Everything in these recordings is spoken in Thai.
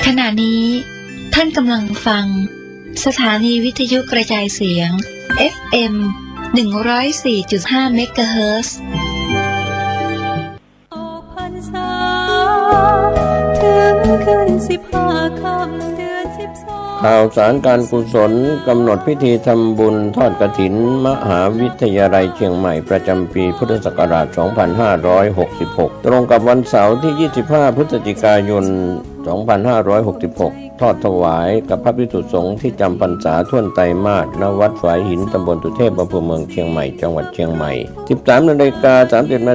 ขณะนี้ท่านกำลังฟังสถานีวิทยุกระจายเสียง FM 104.5 เมกะเฮิรตซ์ข่าวสารการกุศลกำหนดพิธีทำบุญทอดกฐินมหาวิทยาลัยเชียงใหม่ประจำปีพุทธศักราช 2566 ตรงกับวันเสาร์ที่ 25 พฤศจิกายน 2566 ทอดถวายกับพระภิกษุสงฆ์ที่จำพรรษาท่วนไตรมาส ณ วัดฝายหิน ตำบลสุเทพ อำเภอเมืองเชียงใหม่ จังหวัดเชียงใหม่ 13:30 น.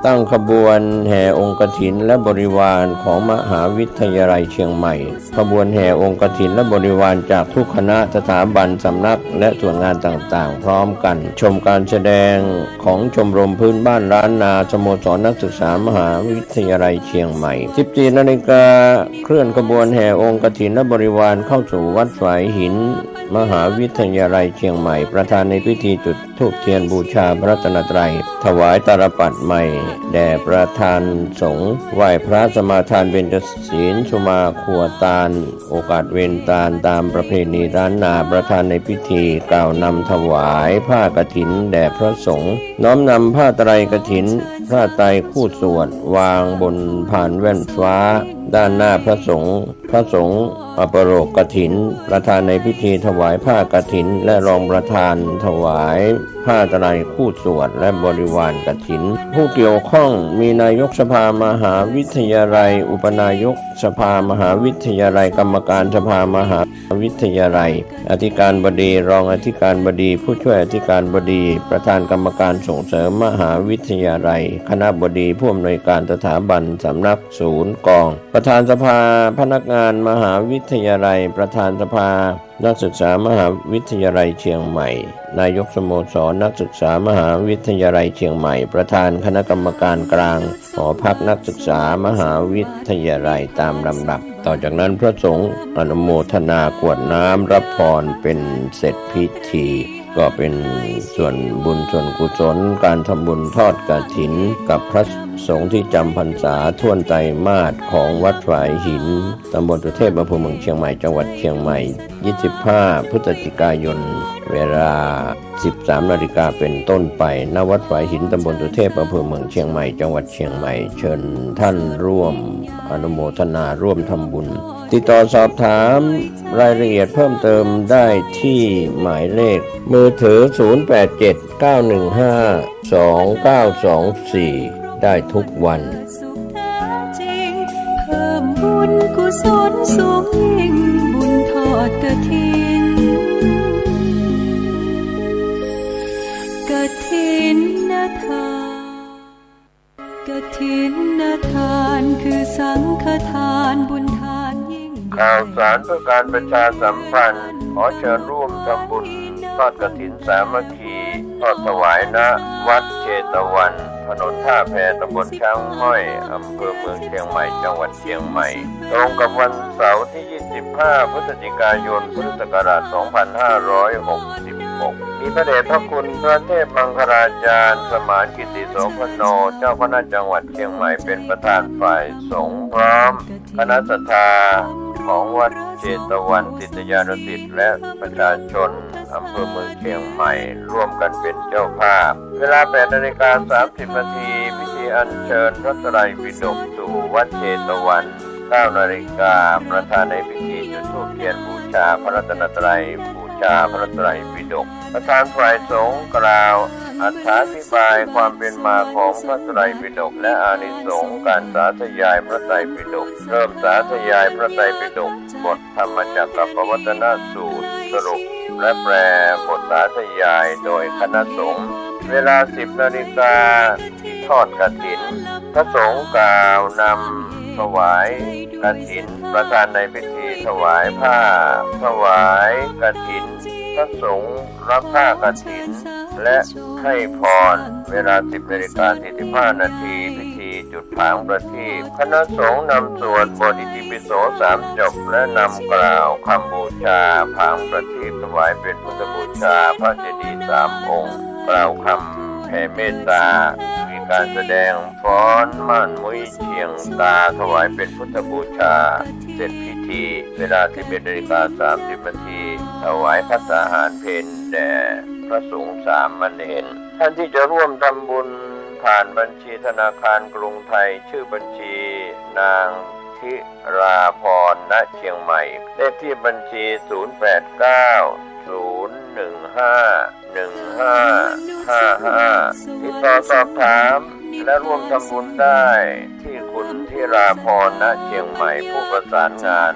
ตั้งขบวนแห่องค์กฐินและบริวารของมหาวิทยาลัยเชียงใหม่ขบวนแห่องค์กฐินและบริวารจากทุกคณะสถาบันสำนักและส่วนงานต่างๆพร้อมกันชมการแสดงของชมรมพื้นบ้านล้านนาสโมสรนักศึกษามหาวิทยาลัยเชียงใหม่ 14 นาฬิกาเคลื่อนขบวนแห่องค์กฐินและบริวารเข้าสู่วัดฝายหินมหาวิทยาลัยเชียงใหม่ประธานในพิธีจุดธูปเทียนบูชาพระรัตนตรัยถวายตาลปัตรใหม่แด่ประธานสงฆ์ไหว้พระสมาทานเบญจศีลสุมาครัวตาลโอกาสเวรตาลตามประเพณีล้านนาประธานในพิธีกล่าวนำถวายผ้ากฐินแด่พระสงฆ์น้อมนำผ้าไตรกฐินพระไตรคู่สวดวางบนผ่านแว่นฟ้าด้านหน้าพระสงฆ์อัปโรกฐินประธานในพิธีถวายผ้ากฐินและรองประธานถวายผ้าไตรคู่สวดและบริวารกฐินผู้เกี่ยวข้องมีนายกสภามหาวิทยาลัยอุปนายกสภามหาวิทยาลัยกรรมการสภามหาวิทยาลัยอธิการบดีรองอธิการบดีผู้ช่วยอธิการบดีประธานกรรมการส่งเสริมมหาวิทยาลัยคณบดีผู้อำนวยการสถาบันสำนักศูนย์กองประธานสภาพนักงานมหาวิทยาลัยประธานสภานักศึกษามหาวิทยาลัยเชียงใหม่นายกสโมสรนักศึกษามหาวิทยาลัยเชียงใหม่ประธานคณะกรรมการกลางหอพักนักศึกษามหาวิทยาลัยตามลำดับต่อจากนั้นพระสงฆ์อนุโมทนากรวดน้ำรับพรเป็นเสร็จพิธีก็เป็นส่วนบุญส่วนกุศลการทำบุญทอดกฐินกับพระสงฆ์ที่จำพรรษาท่วนไตรมาสของวัดฝายหินตำบลสุเทพอำเภอเมืองเชียงใหม่จังหวัดเชียงใหม่25 พฤศจิกายนเวลา 13 นาฬิกาเป็นต้นไปณวัดฝายหินตำบลสุเทพอำเภอเมืองเชียงใหม่จังหวัดเชียงใหม่เชิญท่านร่วมอนุโมทนาร่วมทำบุญติดต่อสอบถามรายละเอียดเพิ่มเติมได้ที่หมายเลขมือถือ 0879152924 ได้ทุกวันเพิ่มบุญกุศลสูงยิ่งบุญทอดกฐินทานคือสังฆทานบุญทานยิ่งข่าวสารเพื่อการประชาสัมพันธ์ขอเชิญร่วมทำบุญทอดกฐินสามัคคีทอดถวายณวัดเชตวันถนนท่าแพตำบลช้างม้อยอำเภอเมืองเชียงใหม่จังหวัดเชียงใหม่ตรงกับวันเสาร์ที่ 25 พฤศจิกายน พุทธศักราช 2566 มีพระเดชพระคุณพระเทพมังคลาจารย์สมานกิติโสพโนเจ้าคณะจังหวัดเชียงใหม่เป็นประธานฝ่ายสงฆ์พร้อมคณะศรัทธาของวัดเชตวันศิษยานุศิษย์และประชาชนอำเภอเมืองเชียงใหม่ร่วมกันเป็นเจ้าภาพเวลา 8:30 น.พิธีอัญเชิญพระไตรปิฎกสู่วัดเชตวัน 9 นาฬิกาประธานในพิธีจุดธูปเทียนบูชาพระรัตนตรัยบูชาพระไตรปิฎกประธานฝ่ายสงฆ์กล่าวอธิบายความเป็นมาของพระไตรปิฎกและอานิสงส์การสาธยายพระไตรปิฎกเริ่มสาธยายพระไตรปิฎกบทธรรมจักรปวัตตนสูตรสรุปและแปลบทสาธยายโดยคณะสงฆ์เวลา 10 นาฬิกาทอดกฐินพระสงฆ์กล่าวนำถวายกฐินประธานในพิธีถวายผ้าถวายกฐินพระสงฆ์รับผ้ากฐินและให้พรเวลา 10:45 น.พิธีจุดผางประทีปคณะสงฆ์นำสวดบทอิติปิโส3 จบและนำกล่าวคำบูชาผางประทีปถวายเป็นพุทธบูชาพระเจดีย์3 องค์กล่าวคำแผ่เมตตามี การแสดงฟ้อนม่านมุ้ยเชียงตาถวายเป็นพุทธบูชาเสร็จพิธีเวลา 11:30 น.ถวายภัตตาหารเพลแด่พระสงฆ์สามเณรท่านที่จะร่วมทำบุญผ่านบัญชีธนาคารกรุงไทยชื่อบัญชีนางธิราพร ณ เชียงใหม่เลขที่บัญชี 089-015-1555 ติดต่อสอบถามและร่วมทำบุญได้ที่คุณธิราพร ณ เชียงใหม่ผู้ประสานงาน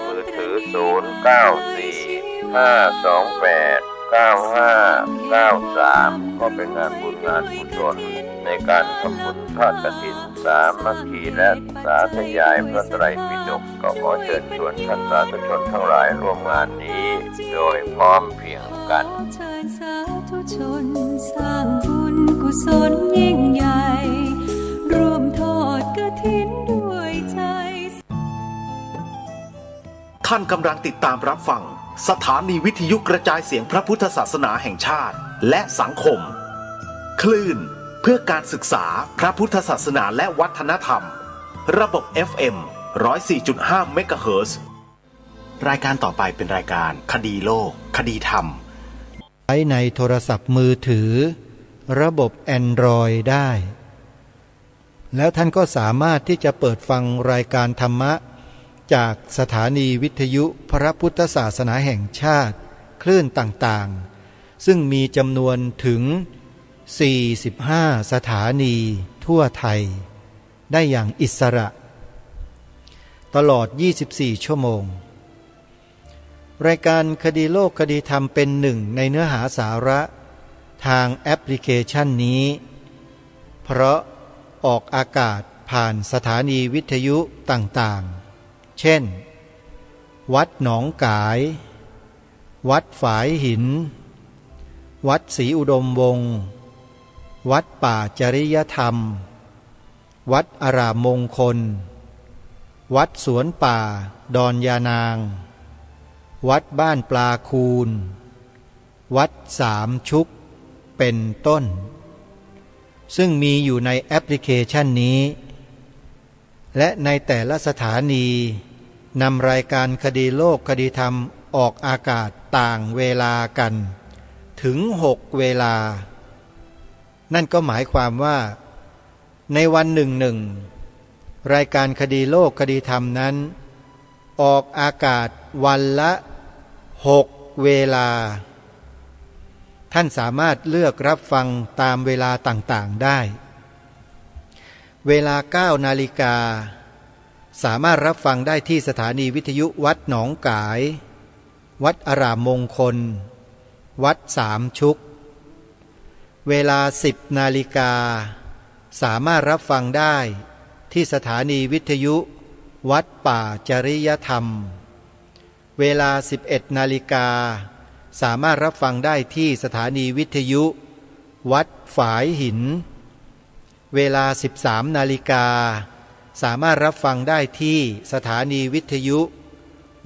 มือถือ 094-528-9593 ก็เป็นงานบุญงานกุศลในการทำบุญทอดกฐินสามัคคีและสาธยายพระไตรปิฎกก็ขอเชิญชวนท่านสาธุชนทั้งหลายร่วมงานนี้โดยพร้อมเพรียงกันเชิญสาธุชนสร้างบุญกุศลยิ่งใหญ่ร่วมทอดกฐินด้วยใจท่านกำลังติดตามรับฟังสถานีวิทยุกระจายเสียงพระพุทธศาสนาแห่งชาติและสังคมคลื่นเพื่อการศึกษาพระพุทธศาสนาและวัฒนธรรมระบบ FM 104.5 เมกะเฮิรตซ์รายการต่อไปเป็นรายการคดีโลกคดีธรรมใช้ในโทรศัพท์มือถือระบบ Android ได้ แล้วท่านก็สามารถที่จะเปิดฟังรายการธรรมะจากสถานีวิทยุพระพุทธศาสนาแห่งชาติคลื่นต่างๆซึ่งมีจำนวนถึง45 สถานีทั่วไทยได้อย่างอิสระตลอด24 ชั่วโมงรายการคดีโลกคดีธรรมเป็นหนึ่งในเนื้อหาสาระทางแอปพลิเคชันนี้เพราะออกอากาศผ่านสถานีวิทยุต่างๆเช่นวัดหนองกายวัดฝายหินวัดศรีอุดมวงศ์วัดป่าจริยธรรมวัดอารามมงคลวัดสวนป่าดอนยานางวัดบ้านปลาคูนวัดสามชุกเป็นต้นซึ่งมีอยู่ในแอปพลิเคชันนี้และในแต่ละสถานีนำรายการคดีโลกคดีธรรมออกอากาศต่างเวลากันถึง6 เวลานั่นก็หมายความว่าในวันหนึ่งรายการคดีโลกคดีธรรมนั้นออกอากาศวันละ6 เวลาท่านสามารถเลือกรับฟังตามเวลาต่างๆได้เวลา 9 นาฬิกาสามารถรับฟังได้ที่สถานีวิทยุวัดหนองกายวัดอารามมงคลวัดสามชุกเวลา 10 นาฬิกาสามารถรับฟังได้ที่สถานีวิทยุวัดป่าจริยธรรมเวลา 11 นาฬิกาสามารถรับฟังได้ที่สถานีวิทยุวัดฝายหินเวลา 13 นาฬิกาสามารถรับฟังได้ที่สถานีวิทยุ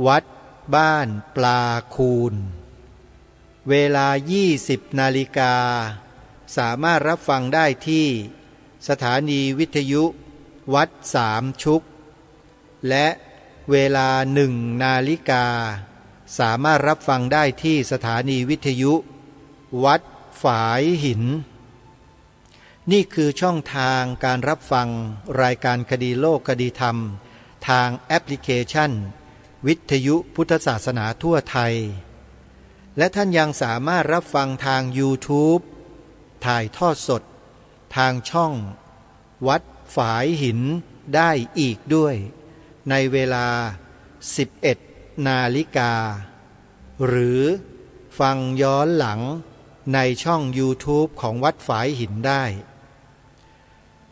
วัดบ้านปลาคูนเวลา 20 นาฬิกาสามารถรับฟังได้ที่สถานีวิทยุวัดสามชุกและเวลา 1 นาฬิกาสามารถรับฟังได้ที่สถานีวิทยุวัดฝายหินนี่คือช่องทางการรับฟังรายการคดีโลกคดีธรรมทางแอปพลิเคชันวิทยุพุทธศาสนาทั่วไทยและท่านยังสามารถรับฟังทาง YouTube ถ่ายทอดสดทางช่องวัดฝายหินได้อีกด้วยในเวลา 11 นาฬิกาหรือฟังย้อนหลังในช่อง YouTube ของวัดฝายหินได้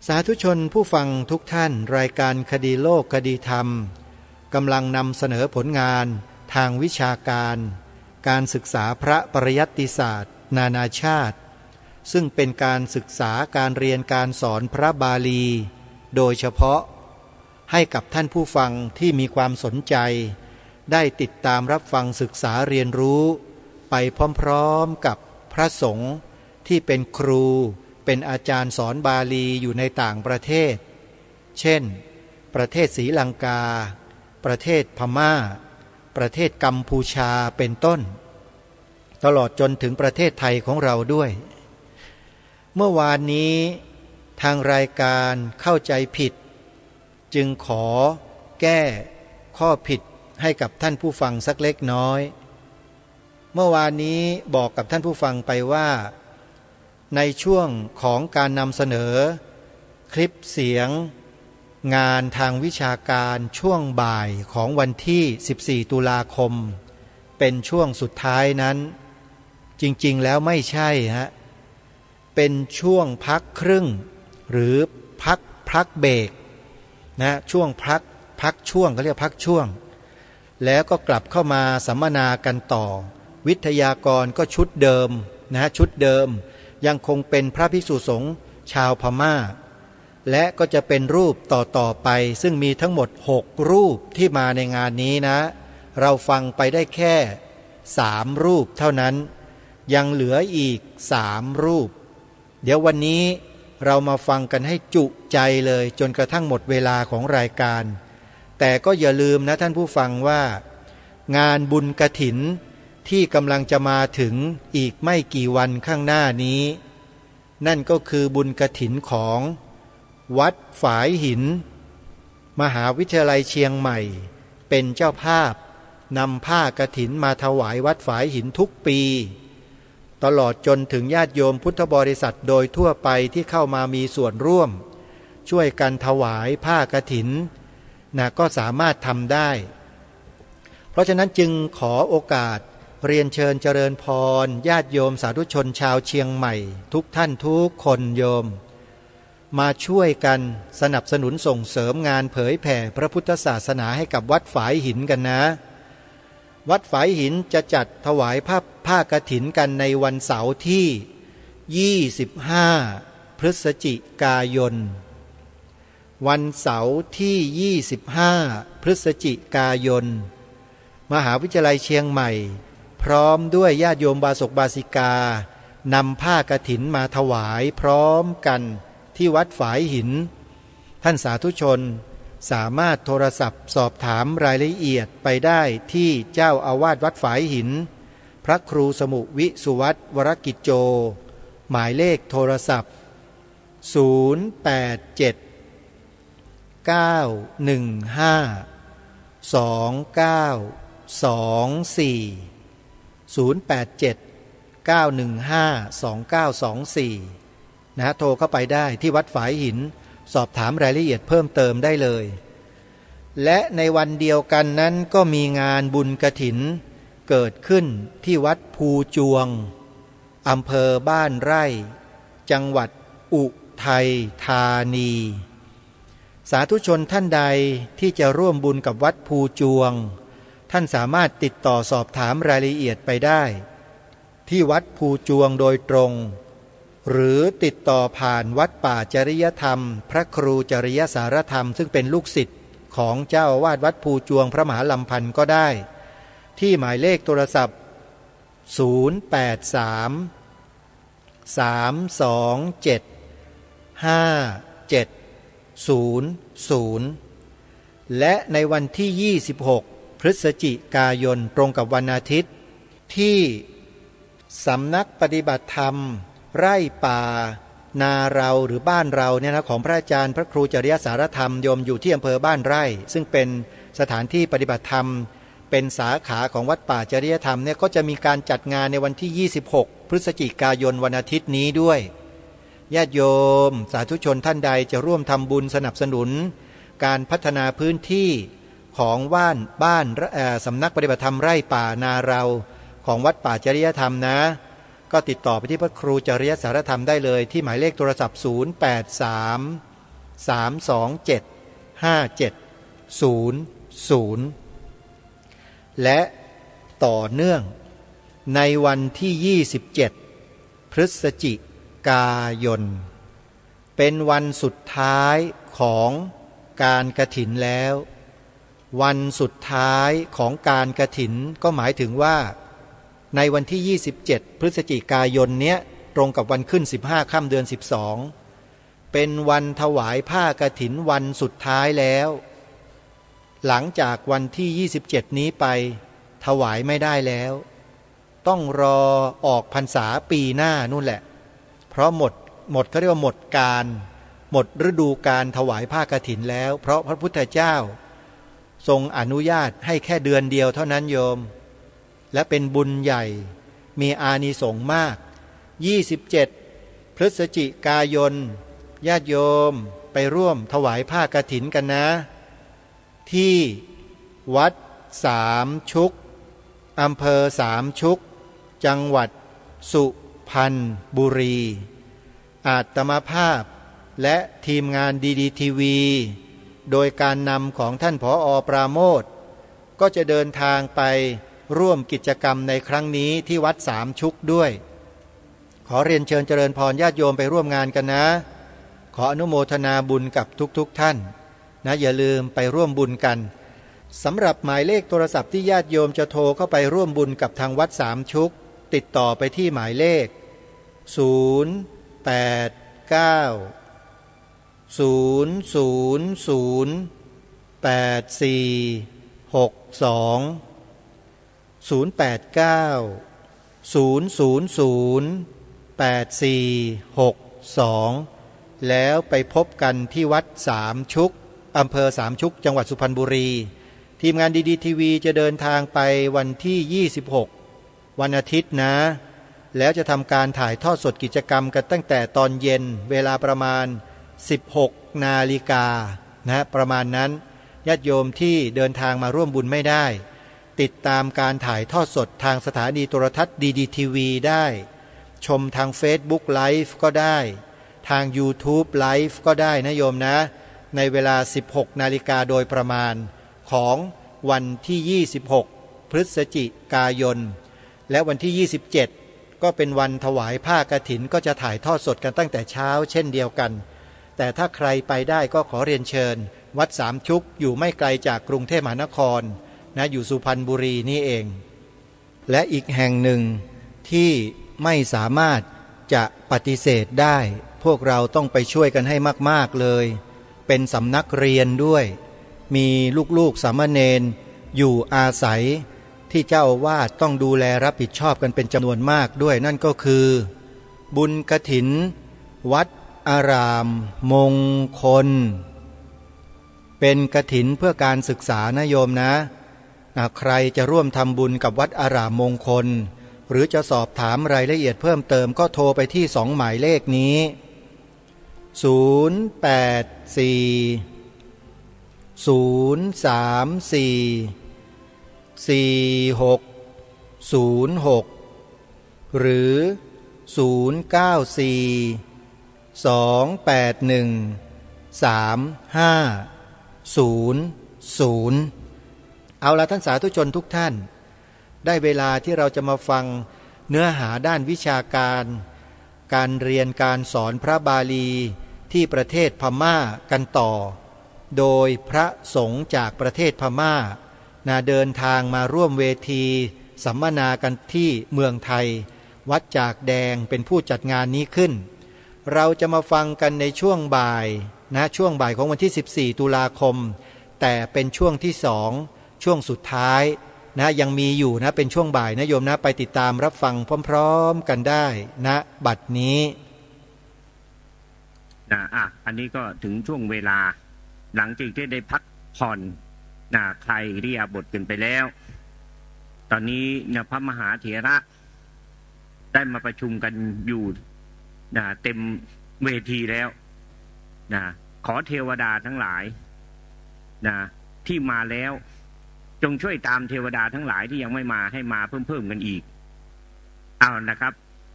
สาธุชนผู้ฟังทุกท่านรายการคดีโลกคดีธรรมกำลังนำเสนอผลงานทางวิชาการการศึกษาพระปริยัติศาสตร์นานาชาติซึ่งเป็นการศึกษาการเรียนการสอนพระบาลีโดยเฉพาะให้กับท่านผู้ฟังที่มีความสนใจได้ติดตามรับฟังศึกษาเรียนรู้ไปพร้อมๆกับพระสงฆ์ที่เป็นครู เป็นอาจารย์สอนบาลีอยู่ในต่างประเทศเช่นประเทศศรีลังกาประเทศพม่าประเทศกัมพูชาเป็นต้นตลอดจนถึงประเทศไทยของเราด้วยเมื่อวานนี้ทางรายการเข้าใจผิดจึงขอแก้ข้อผิดให้กับท่านผู้ฟังสักเล็กน้อยเมื่อวานนี้บอกกับท่านผู้ฟังไปว่าในช่วงของการนำเสนอคลิปเสียงงานทางวิชาการช่วงบ่ายของวันที่14ตุลาคมเป็นช่วงสุดท้ายนั้นจริงๆแล้วไม่ใช่ฮะเป็นช่วงพักครึ่งหรือพักเบรกนะช่วงพักช่วงเขาเรียกพักช่วงแล้วก็กลับเข้ามาสัมมนากันต่อวิทยากรก็ชุดเดิมนะชุดเดิมยังคงเป็นพระภิกษุสงฆ์ชาวพม่าและก็จะเป็นรูปต่อไปซึ่งมีทั้งหมด6รูปที่มาในงานนี้นะเราฟังไปได้แค่3รูปเท่านั้นยังเหลืออีก3รูปเดี๋ยววันนี้เรามาฟังกันให้จุใจเลยจนกระทั่งหมดเวลาของรายการแต่ก็อย่าลืมนะท่านผู้ฟังว่างานบุญกฐินที่กำลังจะมาถึงอีกไม่กี่วันข้างหน้านี้นั่นก็คือบุญกฐินของวัดฝายหินมหาวิทยาลัยเชียงใหม่เป็นเจ้าภาพนำผ้ากฐินมาถวายวัดฝายหินทุกปีตลอดจนถึงญาติโยมพุทธบริษัทโดยทั่วไปที่เข้ามามีส่วนร่วมช่วยกันถวายผ้ากฐินก็สามารถทำได้เพราะฉะนั้นจึงขอโอกาสเรียนเชิญเจริญพรญาติโยมสาธุชนชาวเชียงใหม่ทุกท่านทุกคนโยมมาช่วยกันสนับสนุนส่งเสริมงานเผยแผ่พระพุทธศาสนาให้กับวัดฝายหินกันนะวัดฝายหินจะจัดถวายผ้ากฐินกันในวันเสาร์ที่25พฤศจิกายนวันเสาร์ที่25พฤศจิกายนมหาวิทยาลัยเชียงใหม่พร้อมด้วยญาติโยมบาศกบาสิกานำผ้ากฐินมาถวายพร้อมกันที่วัดฝายหินท่านสาธุชนสามารถโทรศัพท์สอบถามรายละเอียดไปได้ที่เจ้าอาวาสวัดฝายหินพระครูสมุวิสุวัตวรกิจโจหมายเลขโทรศัพท์087 915 2924 087 915 2924นะโทรเข้าไปได้ที่วัดฝายหินสอบถามรายละเอียดเพิ่มเติมได้เลยและในวันเดียวกันนั้นก็มีงานบุญกฐินเกิดขึ้นที่วัดภูจวงอำเภอบ้านไร่จังหวัดอุทัยธานีสาธุชนท่านใดที่จะร่วมบุญกับวัดภูจวงท่านสามารถติดต่อสอบถามรายละเอียดไปได้ที่วัดภูจวงโดยตรงหรือติดต่อผ่านวัดป่าจริยธรรมพระครูจริยสารธรรมซึ่งเป็นลูกศิษย์ของเจ้าอาวาสวัดภูจวงพระมหาลำพันธ์ก็ได้ที่หมายเลขโทรศัพท์083 327 5700และในวันที่26พฤศจิกายนตรงกับวันอาทิตย์ที่สำนักปฏิบัติธรรมไร่ป่านาเราหรือบ้านเราเนี่ยนะของพระอาจารย์พระครูจริยสารธรรมโยมอยู่ที่อำเภอบ้านไร่ซึ่งเป็นสถานที่ปฏิบัติธรรมเป็นสาขาของวัดป่าจริยธรรมเนี่ยก็จะมีการจัดงานในวันที่26พฤศจิกายนวันอาทิตย์นี้ด้วยญาติโยมสาธุชนท่านใดจะร่วมทำบุญสนับสนุนการพัฒนาพื้นที่ของบ้านสำนักปฏิบัติธรรมไร่ป่านาเราของวัดป่าจริยธรรมนะก็ติดต่อไปที่พระครูจริยสารธรรมได้เลยที่หมายเลขโทรศัพท์083 327 5700และต่อเนื่องในวันที่27พฤศจิกายนเป็นวันสุดท้ายของการกฐินแล้ววันสุดท้ายของการกฐินก็หมายถึงว่าในวันที่27พฤศจิกายนเนี้ยต รงกับวันขึ้น15 ค่ำเดือน12เป็นวันถวายผ้ากฐินวันสุดท้ายแล้วหลังจากวันที่27นี้ไปถวายไม่ได้แล้วต้องรอออกพรรษาปีหน้านู่นแหละเพราะหมดเขาเรียกว่าหมดการหมดฤดูการถวายผ้ากฐินแล้วเพราะพระพุทธเจ้าทรงอนุญาตให้แค่เดือนเดียวเท่านั้นโยมและเป็นบุญใหญ่มีอานิสงส์มาก27พฤศจิกายนญาติโยมไปร่วมถวายผ้ากฐินกันนะที่วัดสามชุกอำเภอสามชุกจังหวัดสุพรรณบุรีอาตมาภาพและทีมงานดีทีวีโดยการนำของท่านผอ.ปราโมทย์ก็จะเดินทางไปร่วมกิจกรรมในครั้งนี้ที่วัดสามชุกด้วยขอเรียนเชิญเจริญพรญาติโยมไปร่วมงานกันนะขออนุโมทนาบุญกับทุกท่านนะอย่าลืมไปร่วมบุญกันสำหรับหมายเลขโทรศัพท์ที่ญาติโยมจะโทรเข้าไปร่วมบุญกับทางวัดสามชุกติดต่อไปที่หมายเลขแล้วไปพบกันที่วัดสามชุกอำเภอสามชุกจังหวัดสุพรรณบุรีทีมงานดีทีวีจะเดินทางไปวันที่26วันอาทิตย์นะแล้วจะทำการถ่ายทอดสดกิจกรรมกันตั้งแต่ตอนเย็นเวลาประมาณ16 นาฬิกานะประมาณนั้นญาติโยมที่เดินทางมาร่วมบุญไม่ได้ติดตามการถ่ายทอดสดทางสถานีโทรทัศน์ดีทีวีได้ชมทาง Facebook Live ก็ได้ทาง YouTube Live ก็ได้นะโยมนะในเวลา16 นาฬิกาโดยประมาณของวันที่26พฤศจิกายนและวันที่27ก็เป็นวันถวายผ้ากฐินก็จะถ่ายทอดสดกันตั้งแต่เช้าเช่นเดียวกันแต่ถ้าใครไปได้ก็ขอเรียนเชิญวัดสามชุกอยู่ไม่ไกลจากกรุงเทพมหานครนะอยู่สุพรรณบุรีนี่เองและอีกแห่งหนึ่งที่ไม่สามารถจะปฏิเสธได้พวกเราต้องไปช่วยกันให้มากๆเลยเป็นสำนักเรียนด้วยมีลูกๆสามเณรอยู่อาศัยที่เจ้าอาวาสต้องดูแลรับผิดชอบกันเป็นจำนวนมากด้วยนั่นก็คือบุญกฐินวัดอารามมงคลเป็นกฐินเพื่อการศึกษานะโยมนะใครจะร่วมทำบุญกับวัดอารามมงคลหรือจะสอบถามรายละเอียดเพิ่มเติมก็โทรไปที่2หมายเลขนี้084-034-4606หรือ094-281-3500เอาละท่านสาธุชนทุกท่านได้เวลาที่เราจะมาฟังเนื้อหาด้านวิชาการการเรียนการสอนพระบาลีที่ประเทศพม่ากันต่อโดยพระสงฆ์จากประเทศพม่าเดินทางมาร่วมเวทีสัมมนากันที่เมืองไทยวัดจากแดงเป็นผู้จัดงานนี้ขึ้นเราจะมาฟังกันในช่วงบ่ายช่วงบ่ายของวันที่14ตุลาคมแต่เป็นช่วงที่2ช่วงสุดท้ายยังมีอยู่เป็นช่วงบ่ายนะโยมไปติดตามรับฟังพร้อมๆกันได้บัดนี้อันนี้ก็ถึงช่วงเวลาหลังจากที่ได้พักผ่อนใครอิริยาบถกันไปแล้วตอนนี้พระมหาเถระได้มาประชุมกันอยู่เต็มเวทีแล้วขอเทวดาทั้งหลายที่มาแล้วจงช่วยตามเทวดาทั้งหลายที่ยังไม่มาให้มาเพิ่มกันอีกเอานะครับ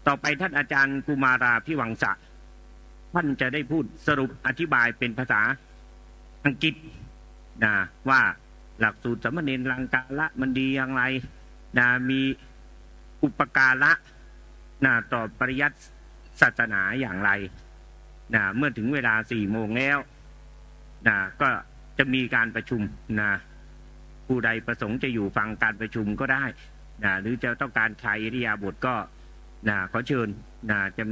ต่อไปท่านอาจารย์กุมาราพิวังสะท่านจะได้พูดสรุปอธิบายเป็นภาษาอังกฤษว่าหลักสูตรสามเณรลังกาละมันดีอย่างไรมีอุปการะต่อปริยัติศาสนาอย่างไรเมื่อถึงเวลา4 โมงแล้วก็จะมีการประชุมผู้ใดประสงค์จะอยู่ฟังการประชุมก็ได้หรือจะต้องการใครอิริยาบถก็ ขอเชิญจะ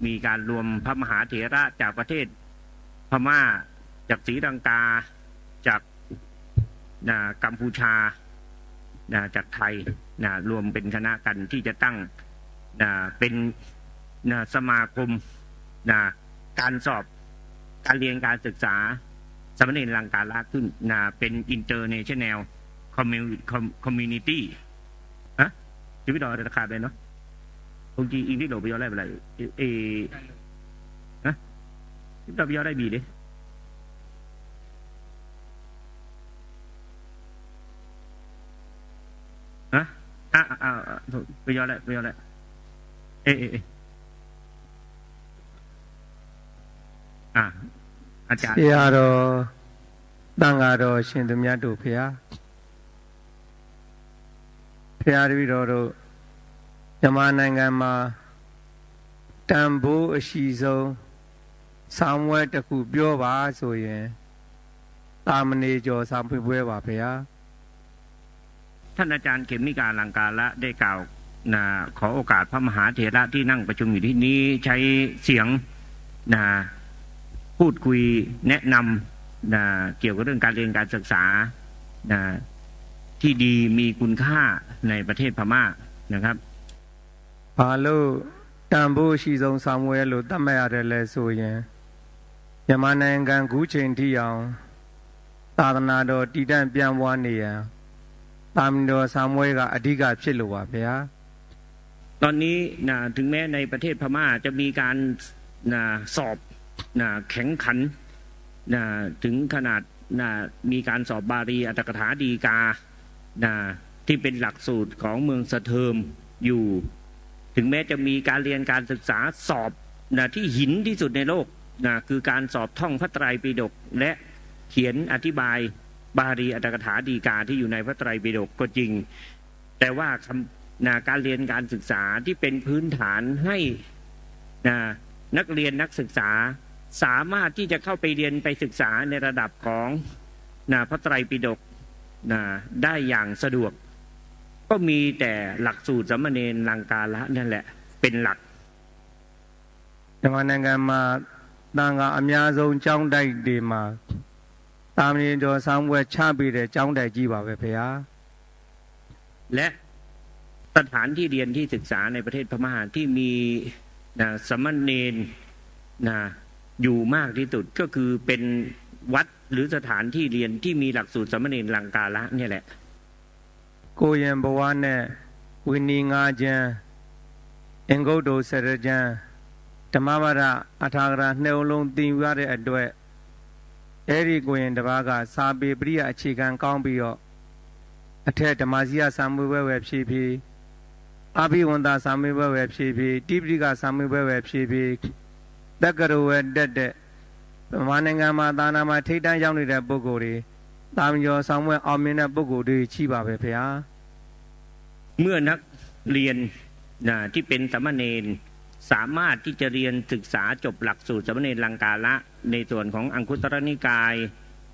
มีการรวมพระมหาเถระจากประเทศพม่าจากศรีลังกาจากกัมพูชาจากไทยรวมเป็นคณะกันที่จะตั้งเป็นสมาคมการสอบการเรียนการศึกษาสามเณรลังกาละขึ้นเป็น international community ชีวิตเราราคาเป็นเนาะบางทีอิงที่เราไปย่อได้อะไรเราไปย่อได้บีดิไปย่อได้อาจารย์ဆရာတော်တန်ဃာတော်ရှင်သူမြတ်တို့ဖေဟာတပည့်တော်တို့မြန်မာနိုင်ငံမှာတန်ဖိုးအရှိဆုံးဆောင်းဝဲတစ်ခုပြောပါဆိုရင်တာမဏေကျော်ဆောင်းဖွင့်ပွဲပါဖေဟာท่านอาจารย์เขมิกาลังกาละได้กล่าวขอโอกาสพระมหาเถระที่นั่งประชุมอยู่ที่นี้ใช้เสียงพูดคุยแนะนำเกี่ยวกับเรื่องการเรียนการศึกษาที่ดีมีคุณค่าในประเทศพม่านะครับဘာလို့တန်ဖိုးရှိဆုံးဆောင်းဝဲလို့သတ်မှတ်ရတယ်လဲဆိုရင်မြန်မာနိုင်ငံခုချိန်ထိအောင်သာသနာတော်တည်တံ့ပြန့်ပွားနေရန်တာမဏေတော်ဆောင်းဝဲကအဓိကဖြစ်လို့ပါဗျာตอนนี้ถึงแม้ในประเทศพม่าจะมีการสอบแข่งขันถึงขนาดมีการสอบบาลีอัตถกถาฎีกาที่เป็นหลักสูตรของเมืองสะเทิมอยู่ถึงแม้จะมีการเรียนการศึกษาสอบที่หินที่สุดในโลกคือการสอบท่องพระไตรปิฎกและเขียนอธิบายบาลีอัตถกถาฎีกาที่อยู่ในพระไตรปิฎกก็จริงแต่ว่าการเรียนการศึกษาที่เป็นพื้นฐานให้นักเรียนนักศึกษาสามารถที่จะเข้าไปเรียนไปศึกษาในระดับของพระไตรปิฎกได้อย่างสะดวกก็มีแต่หลักสูตรสามเณรลังกาละนั่นแหละเป็นหลักမြန်မာနိုင်ငံမှာတန်ခါအများဆုံးကျောင်းတိုက်တွေမှာတာမဏေတော်ဆောင်းပွဲချပေးတဲ့ကျောင်းတိုက်ကြီးပါပဲဖေဟာและสถานที่เรียนที่ศึกษาในประเทศพม่าที่มีสามเณรอยู่มากที่สุดก็คือเป็นวัดหรือสถานที่เรียนที่มีหลักสูตรสามเณรลังกาละเนี่ยแหละကိုရင်ဘဝနဲ့ဝိနည်း၅ကျမ်းအင်္ဂုတ္တဆရကျမ်းဓမ္မပဒအထာဂရနှစ်လုံးသင်ယူရတဲ့အတွက်အဲ့ဒီကိုရင်တစ်ပါးကစာပေပရိယအခြေခံကောင်းပြီးတော့အထက်ဓမ္မစီယစာမေးပွဲပဲဖြည့်ဖြည့်အဘိဝန္တာစာမေးပွဲပဲဖြည့်ဖြည့်တိပဋိကစာမေးပွဲပဲဖြည့်ဖြည့်တက္ကရဝဲတက်တဲ့မြန်မာနိုင်ငံမှာသာနာမှာထိတ်တန့်ရောက်နေတဲ့ပုဂ္ဂိုလ်တွေတာမဏေတော်ဆောင်းပွဲအောင်မြင်တဲ့ပုဂ္ဂိုလ်တွေရှိပါပဲဗျာเมื่อนักเรียนที่เป็นสามเณรสามารถที่จะเรียนศึกษาจบหลักสูตรสามเณรลังกาละในส่วนของอังคุตรนิกาย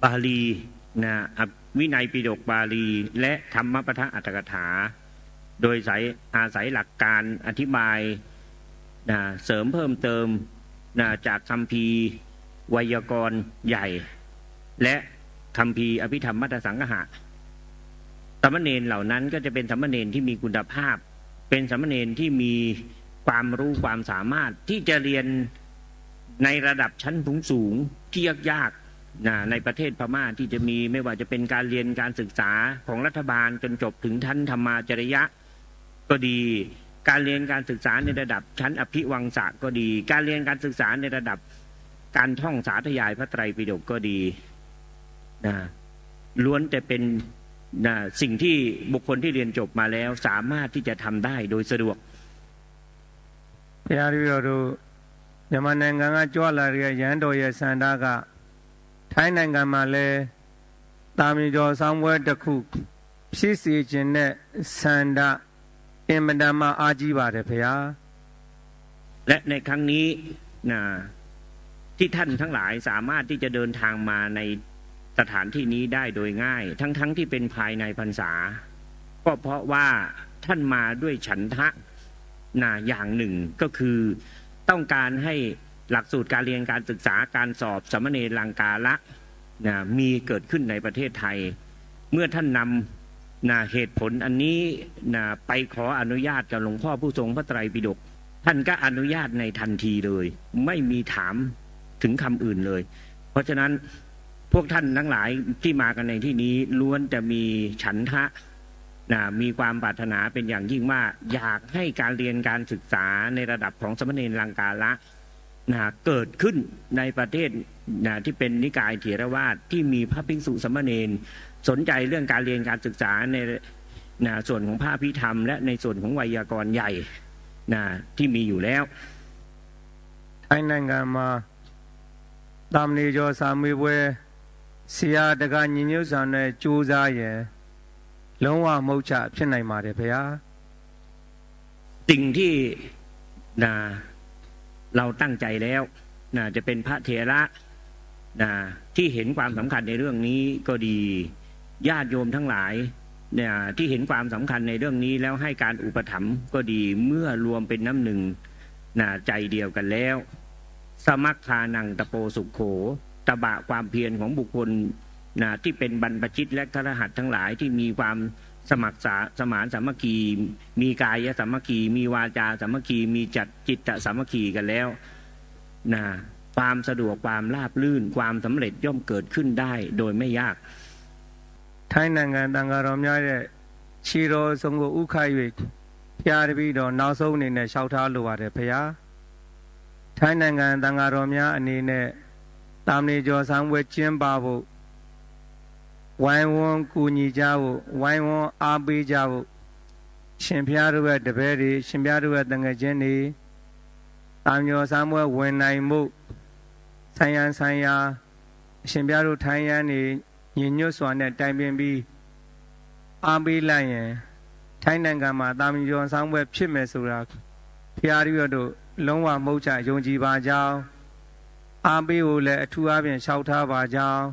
บาลีวินัยปิฎกบาลีและธรรมปทอัตถกถาโดยอาศัยหลักการอธิบายเสริมเพิ่มเติมจากคัมภีร์ไวยากรณ์ใหญ่และคัมภีร์อภิธรรมมัทธสังหะสามเณรเหล่านั้นก็จะเป็นสามเณรที่มีคุณภาพเป็นสามเณรที่มีความรู้ความสามารถที่จะเรียนในระดับชั้นสูงที่ยากในประเทศพม่าที่จะมีไม่ว่าจะเป็นการเรียนการศึกษาของรัฐบาลจนจบถึงชั้นธรรมาจริยะก็ดีการเรียนการศึกษาในระดับชั้นอภิวังสะก็ดีการเรียนการศึกษาในระดับการท่องสาธยายพระไตรปิฎกก็ดีล้วนแต่เป็นสิ่งที่บุคคลที่เรียนจบมาแล้วสามารถที่จะทำได้โดยสะดวกဘုရားတို့မြန်မာနိုင်ငံကကြွလာတဲ့ရဟန်းတော်ရဲ့စန္ဒကထိုင်းနိုင်ငံမှာလည်းတာမဏေတော်ဆောင်းပွဲတစ်ခုဖြစ်စေခြင်းနဲ့စန္ဒအင်မတန်မှအားကြီးပါတယ်ဘုရားและในครั้งนี้ที่ท่านทั้งหลายสามารถที่จะเดินทางมาในสถานที่นี้ได้โดยง่ายทั้งที่เป็นภายในพรรษาก็เพราะว่าท่านมาด้วยฉันทะ อย่างหนึ่งก็คือต้องการให้หลักสูตรการเรียนการศึกษาการสอบสามเณรลังกาละมีเกิดขึ้นในประเทศไทยเมื่อท่านนำเหตุผลอันนี้ไปขออนุญาตกับหลวงพ่อผู้ทรงพระไตรปิฎกท่านก็อนุญาตในทันทีเลยไม่มีถามถึงคำอื่นเลยเพราะฉะนั้นพวกท่านทั้งหลายที่มากันในที่นี้ล้วนจะมีฉันทะมีความปรารถนาเป็นอย่างยิ่งว่าอยากให้การเรียนการศึกษาในระดับของสมณเณรลังกาละเกิดขึ้นในประเทศที่เป็นนิกายเถรวาทที่มีพระภิกษุสมณเณรสนใจเรื่องการเรียนการศึกษาในส่วนของพระอภิธรรมและในส่วนของไวยากรณ์ใหญ่ที่มีอยู่แล้วไอ้နိုင်ငံမှာတာမဏေကျော်စာမေးပွဲဆရာတကညီညွတ်ဆောင်နဲ့ကြိုးစားရင်လုံးဝမဟုတ်ချဖြစ်နိုင်ပါတယ်ဗျာสิ่งที่เราตั้งใจแล้วจะเป็นพระเถระที่เห็นความสำคัญในเรื่องนี้ก็ดีญาติโยมทั้งหลายที่เห็นความสำคัญในเรื่องนี้แล้วให้การอุปถัมภ์ก็ดีเมื่อรวมเป็นน้ำหนึ่งใจเดียวกันแล้วสมัคคานังตะโปสุขโขตบะความเพียรของบุคคลที่เป็นบรรพชิตและคฤหัสถ์ทั้งหลายที่มีความสมัครสมานสามัคคีมีกายสามัคคีมีวาจาสามัคคีมีจิตสามัคคีกันแล้วความสะดวกความราบรื่นความสำเร็จย่อมเกิดขึ้นได้โดยไม่ยากထိုင်းနိုင်ငံတန်ဃာတော်များရဲ့ခြေတော်ဆုံးကိုဥခတ်၍ဖျားတပြီးတော့နောက်ဆုံးအနေနဲ့လျှောက်ထားလိုပါတယ်ဖေဟာထိုင်းနိုင်ငံတန်ဃာတော်များအနေနဲ့တာမဏေကျော်ဆောင်ပွဲကျင်းပဖို့ဝိုင်းဝန်းကူညီကြဖို့ဝိုင်းဝန်းအားပေးကြဖို့ရှင်ဖျားတို့ရဲ့တပည့်တွေရှင်ဖျားတို့ရဲ့တန်ငယ်ချင်းတွေတာမဏေကျော်ဆောင်ပွဲဝင်နိုင်မှုဆိုင်ရာရှင်ဖျားတို့ထိုင်းရန်နေညီညွတ်စွာနဲ့တိုင်ပင်ပြီးအားပေးလိုက်ရင်ထိုင်းနိုင်ငံမှာတာမဏေကျော်ဆောင်ပွဲဖြစ်မယ်ဆိုတာဖျားရီတို့လုံးဝမဟုတ်ချယုံကြည်ပါကြောင်းအားပေးကိုလည်းအထူးအားဖြင့်လျှောက်ထားပါကြောင်း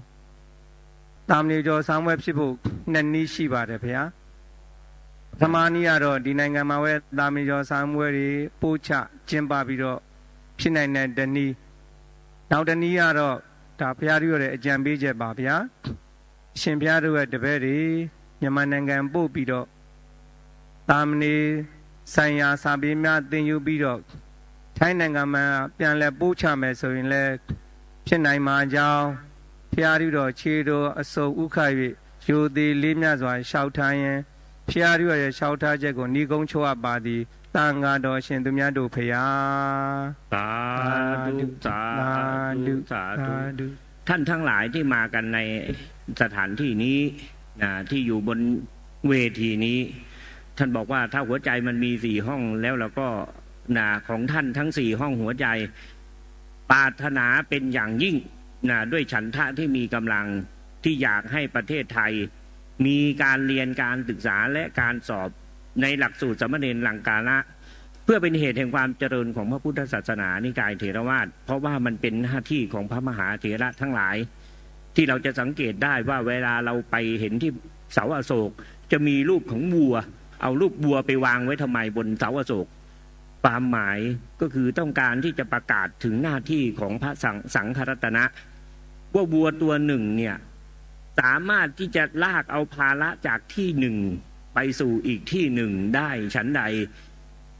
တာမဏေကျော်ဆောင်ပွဲဖြစ်ဖို့နှစ်နည်းရှိပါတယ်ဗျာပထမနည်းကတော့ဒီနိုင်ငံမှာပဲတာမဏေကျော်ဆောင်ပွဲတွေပို့ချကျင်းပပြီးတော့ဖြစ်နိုင်တဲ့တနည်းနောက်တနည်းကတော့ဒါဖျားရီရဲ့အကြံပေးချက်ပါဗျာရှင်ဖျားတို့ရဲ့တပည့်တွေမြန်မာနိုင်ငံပို့ပြီးတော့တာမဏေဆိုင်ရာစာပေများသင်ယူပြီးတော့ထိုင်းနိုင်ငံမှာပြန်လည်ပို့ချမယ်ဆိုရင်လည်းဖြစ်နိုင်မှာကြောင်းဖျားရီတော်ခြေတော်အစုံဥခ၍ရိုသေလေးမြစွာလျှောက်ထားရင်ဖျားရီရဲ့လျှောက်ထားချက်ကိုဏီကုံချိုးအပ်ပါသည်တန်ဃာတော်ရှင်သူများတို့ဖျားสาธุสาธุสาธุท่านทั้งหลายที่มากันในสถานที่นี้ที่อยู่บนเวทีนี้ท่านบอกว่าถ้าหัวใจมันมี4ห้องแล้วเราก็ของท่านทั้ง4ห้องหัวใจปรารถนาเป็นอย่างยิ่งด้วยฉันทะที่มีกำลังที่อยากให้ประเทศไทยมีการเรียนการศึกษาและการสอบในหลักสูตรสามเณรลังกาละเพื่อเป็นเหตุแห่งความเจริญของพระพุทธศาสนานิกายเถรวาทเพราะว่ามันเป็นหน้าที่ของพระมหาเถระทั้งหลายที่เราจะสังเกตได้ว่าเวลาเราไปเห็นที่เสาอโศกจะมีรูปของวัวเอารูปวัวไปวางไว้ทำไมบนเสาอโศกความหมายก็คือต้องการที่จะประกาศถึงหน้าที่ของพระสังฆรัตนะว่าวัวตัวหนึ่งเนี่ยสามารถที่จะลากเอาภาระจากที่หนึ่งไปสู่อีกที่หนึ่งได้ฉันใด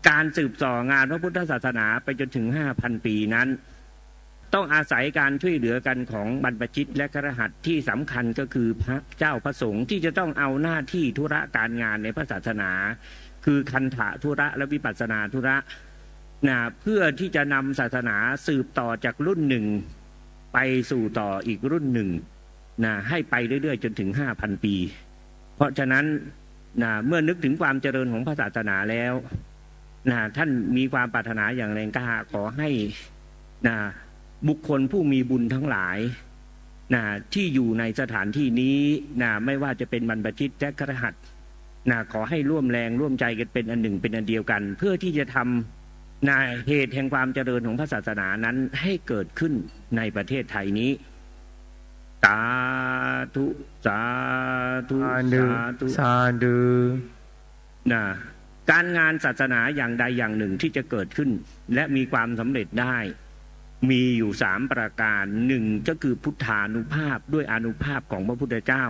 การสืบต่องานพระพุทธศาสนาไปจนถึง 5,000 ปีนั้นต้องอาศัยการช่วยเหลือกันของบรรพชิตและคฤหัสถ์ที่สำคัญก็คือพระเจ้าพระสงฆ์ที่จะต้องเอาหน้าที่ธุระการงานในพระศาสนาคือคันธะธุระและวิปัสสนาธุระเพื่อที่จะนำศาสนาสืบต่อจากรุ่นหนึ่งไปสู่ต่ออีกรุ่นหนึ่งให้ไปเรื่อยๆจนถึง 5,000 ปีเพราะฉะนั้นเมื่อนึกถึงความเจริญของพระศาสนาแล้วท่านมีความปรารถนาอย่างแรงกล้าขอให้บุคคลผู้มีบุญทั้งหลายที่อยู่ในสถานที่นี้ไม่ว่าจะเป็นบรรพชิตและคฤหัสถ์ขอให้ร่วมแรงร่วมใจกันเป็นอันหนึ่งเป็นอันเดียวกันเพื่อที่จะทำเหตุแห่งความเจริญของพระศาสนานั้นให้เกิดขึ้นในประเทศไทยนี้สาธุสาธุสาธุสาธุ การงานศาสนาอย่างใดอย่างหนึ่งที่จะเกิดขึ้นและมีความสำเร็จได้มีอยู่3ประการหนึ่งก็คือพุทธานุภาพด้วยอานุภาพของพระพุทธเจ้า